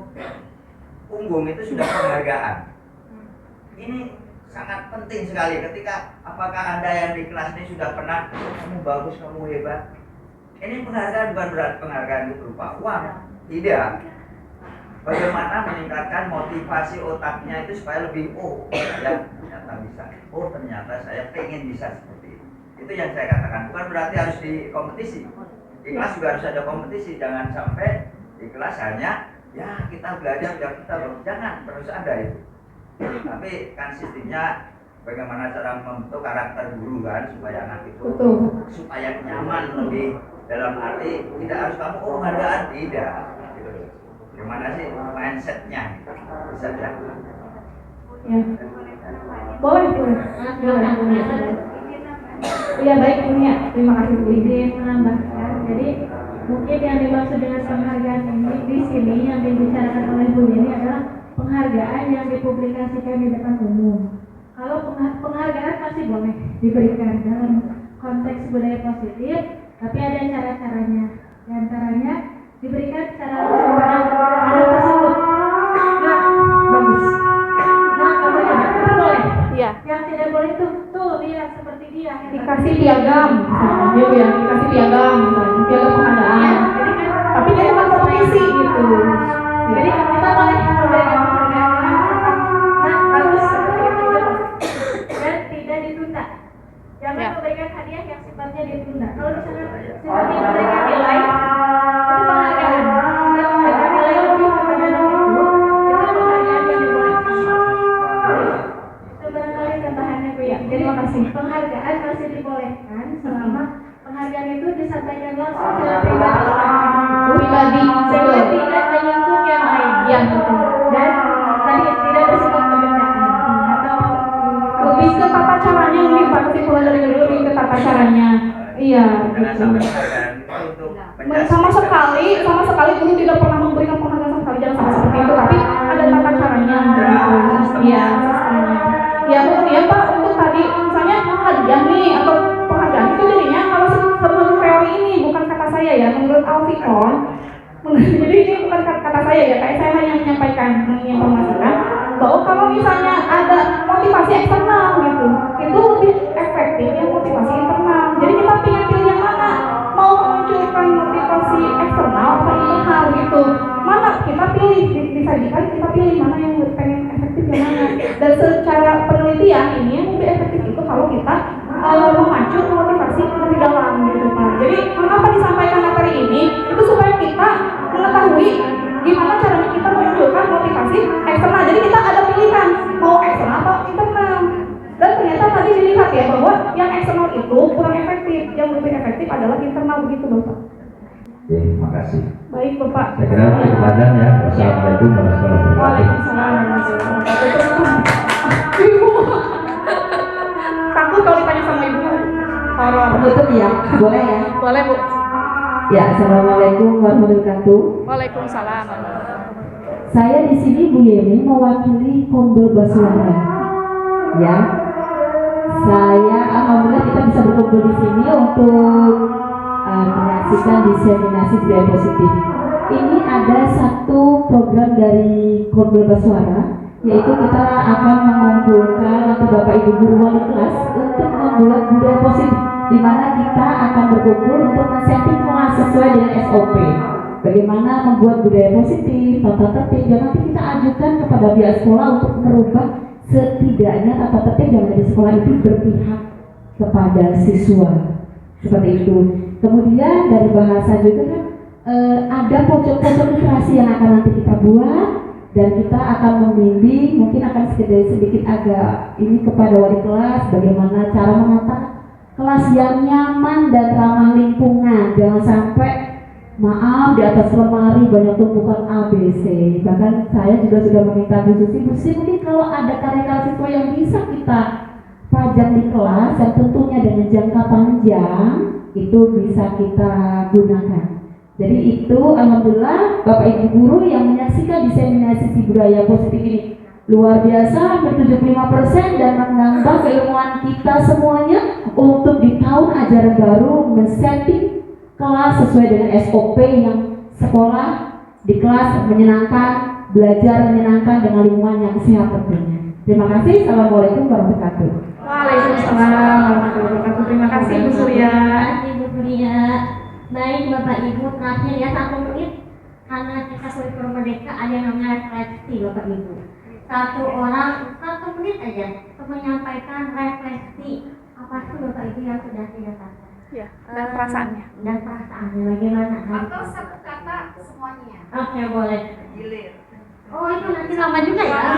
punggung itu sudah penghargaan. Ini sangat penting sekali ketika apakah Anda yang di kelas ini sudah pernah kamu bagus, kamu hebat. Ini penghargaan bukan berarti penghargaan itu berupa uang. Tidak. Bagaimana meningkatkan motivasi otaknya itu supaya lebih saya ternyata bisa. Ternyata saya pengen bisa seperti itu. Itu yang saya katakan. Bukan berarti harus di kompetisi. Di kelas juga harus ada kompetisi. Jangan sampai di kelas hanya ya kita belajar jangan terus ada itu. Tapi kan sistemnya bagaimana cara membentuk karakter guru kan supaya anak itu supaya nyaman lebih dalam arti tidak harus kamu penghargaan tidak gitu. Gimana sih mindsetnya bisa ya? Ya. Boleh. Iya baik ini ya. Terima kasih Bu. Izin menambahkan. Jadi mungkin yang dimaksud dengan penghargaan ini di sini yang dibicarakan oleh Bu ini adalah penghargaan yang dipublikasikan di depan umum. Kalau penghargaan masih boleh diberikan dalam konteks budaya positif, tapi ada cara-caranya. Di antaranya diberikan secara langsung pada anak tersebut. Nah, bagus. Nah, kamu hebat, itu boleh. Iya. Yang tidak boleh tuh dia seperti dia. Dikasih piagam, ya, dikasih piagam penghargaan. Tapi dia bukan kompetisi gitu. Jadi kita boleh memberikan penghargaan. Nah, bagus seperti itu dan tidak ditunda. Jangan memberikan hadiah yang sifatnya ditunda. Kalau misalnya seperti memberikan nilai, itu penghargaan. Kita memberikan nilai lebih kepada anak itu penghargaan yang dibolehkan. Itu barangkali tambahannya Bu ya. Jadi penghargaan masih dibolehkan selama penghargaan itu disampaikan langsung secara pribadi sehingga tidak menyentuh yang lain. Iya betul. Dan tadi tidak bersifat pembedaan atau lebih ke tata caranya mungkin Pak kesimpulan dari dulu lebih ke tata caranya. Iya. Sama sekali dulu tidak pernah memberikan penghargaan sama sekali jangan sampai seperti itu tapi ada tata caranya. Iya. Ya kemudian Pak untuk tadi misalnya hadiah nih atau penghargaan itu jadinya kalau menurut teori ini bukan kata saya ya menurut Alfikon. Jadi ini bukan kata saya ya, kayak saya hanya menginformasikan bahwa kalau misalnya ada motivasi eksternal gitu, itu lebih efektif yang motivasi internal. Jadi kita pilih yang mana, mau memunculkan motivasi eksternal atau internal gitu. Mana kita pilih, disajikan kita pilih mana adalah internal, begitu Bapak. Oke, makasih. Baik Bapak. Saya kira cukup panjang ya. Wassalamualaikum warahmatullahi wabarakatuh. Waalaikumsalam warahmatullahi wabarakatuh. Ibu, takut kalau ditanya sama ibu. Horor. Penutup ya, boleh ya? Boleh Bu. Ya, assalamualaikum warahmatullahi wabarakatuh. Waalaikumsalam. Saya di sini Bu Yeni mewakili Kombel Baswara. Ya, saya alhamdulillah kita bisa berkumpul di sini untuk menyaksikan diseminasi budaya positif. Ini ada satu program dari Kombel Baswara, yaitu kita akan mengumpulkan atau Bapak Ibu guru wali kelas untuk membuat budaya positif, di mana kita akan berkumpul untuk men-setting kelas sesuai dengan SOP. Bagaimana membuat budaya positif, tata tertib, dan nanti kita ajukan kepada pihak sekolah untuk merubah setidaknya tata tertib yang ada di sekolah itu berpihak kepada siswa. Seperti itu. Kemudian dari bahasa juga kan ada pojok-pojok literasi yang akan nanti kita buat, dan kita akan membimbing, mungkin akan sedikit agak ini kepada wali kelas, bagaimana cara menata kelas yang nyaman dan ramah lingkungan. Jangan sampai maaf di atas lemari banyak tumpukan ABC. Bahkan saya juga sudah meminta Bu Susi mungkin kalau ada karya-karya siswa yang bisa kita pajang di kelas yang tentunya dengan jangka panjang, itu bisa kita gunakan. Jadi itu alhamdulillah Bapak Ibu guru yang menyaksikan diseminasi budaya positif ini luar biasa, hampir 75%, dan menambah keilmuan kita semuanya untuk di tahun ajaran baru men-setting kelas sesuai dengan SOP yang sekolah di kelas menyenangkan, belajar menyenangkan dengan lingkungan yang sehat tentunya. Terima kasih. Assalamualaikum warahmatullahi wabarakatuh. Waalaikumsalam warahmatullahi wabarakatuh. Terima kasih Bu Surya. Terima kasih Bu Surya. Baik Bapak Ibu, terakhir ya 1 menit karena kita kurikulum merdeka ada yang namanya refleksi Bapak Ibu. 1 orang 1 menit aja untuk menyampaikan refleksi apa sih Bapak Ibu yang sudah dirasakan. Ya, dan perasaannya. Dan perasaannya bagaimana? Atau 1 kata semuanya. Oke, boleh. Gilir. Oh itu nanti lama juga ya.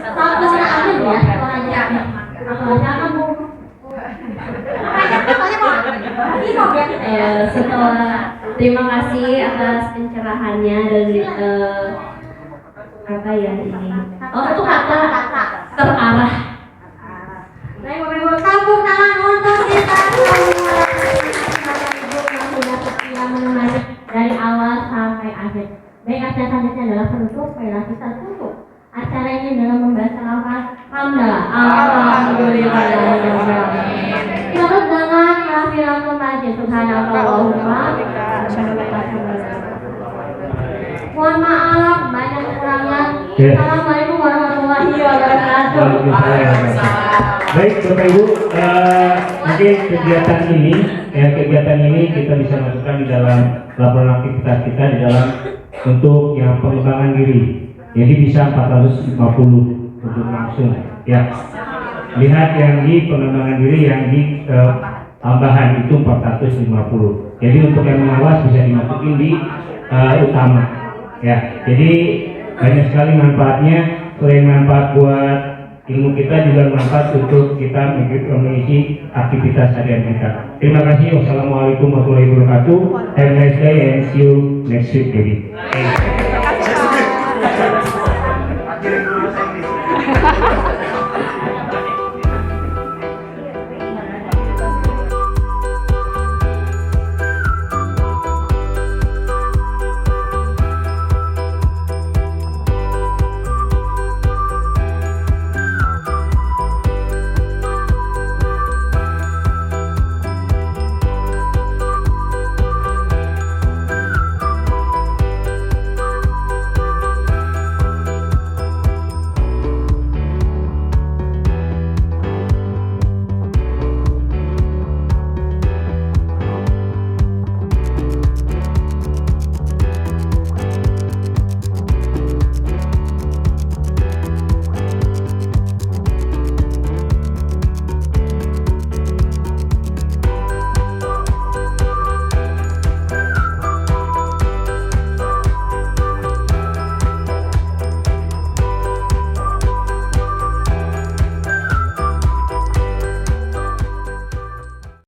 Satu orang aja ya, orang aja. Jangan Bu. Terima kasih atas pencerahannya dan apa ya ini? Oh itu kata terarah. Baik Bapak Ibu, tepuk tangan untuk kita semua. Bapak Ibu yang sudah setia menemani dari awal sampai akhir. Baik, acara selanjutnya adalah penutup. Marilah kita tutup acara ini dengan membaca lafaz hamdalah. Alhamdulillah. Terus dengan kafiratul majid subhanallahumma. Mohon maaf banyak kekurangan. Assalamualaikum warahmatullahi wabarakatuh. Baik Bapak Ibu, mungkin kegiatan ini kita bisa masukkan di dalam laporan aktivitas kita di dalam untuk yang pengembangan diri. Jadi bisa 450 untuk langsung ya. Lihat yang di pengembangan diri yang di tambahan itu 450. Jadi untuk yang mengawas bisa dimasukin di utama ya. Jadi banyak sekali manfaatnya. Selain manfaat buat ilmu kita, juga manfaat untuk kita mengisi aktivitas harian kita. Terima kasih. Wassalamualaikum warahmatullahi wabarakatuh. Have a nice day and see you next week. Jadi.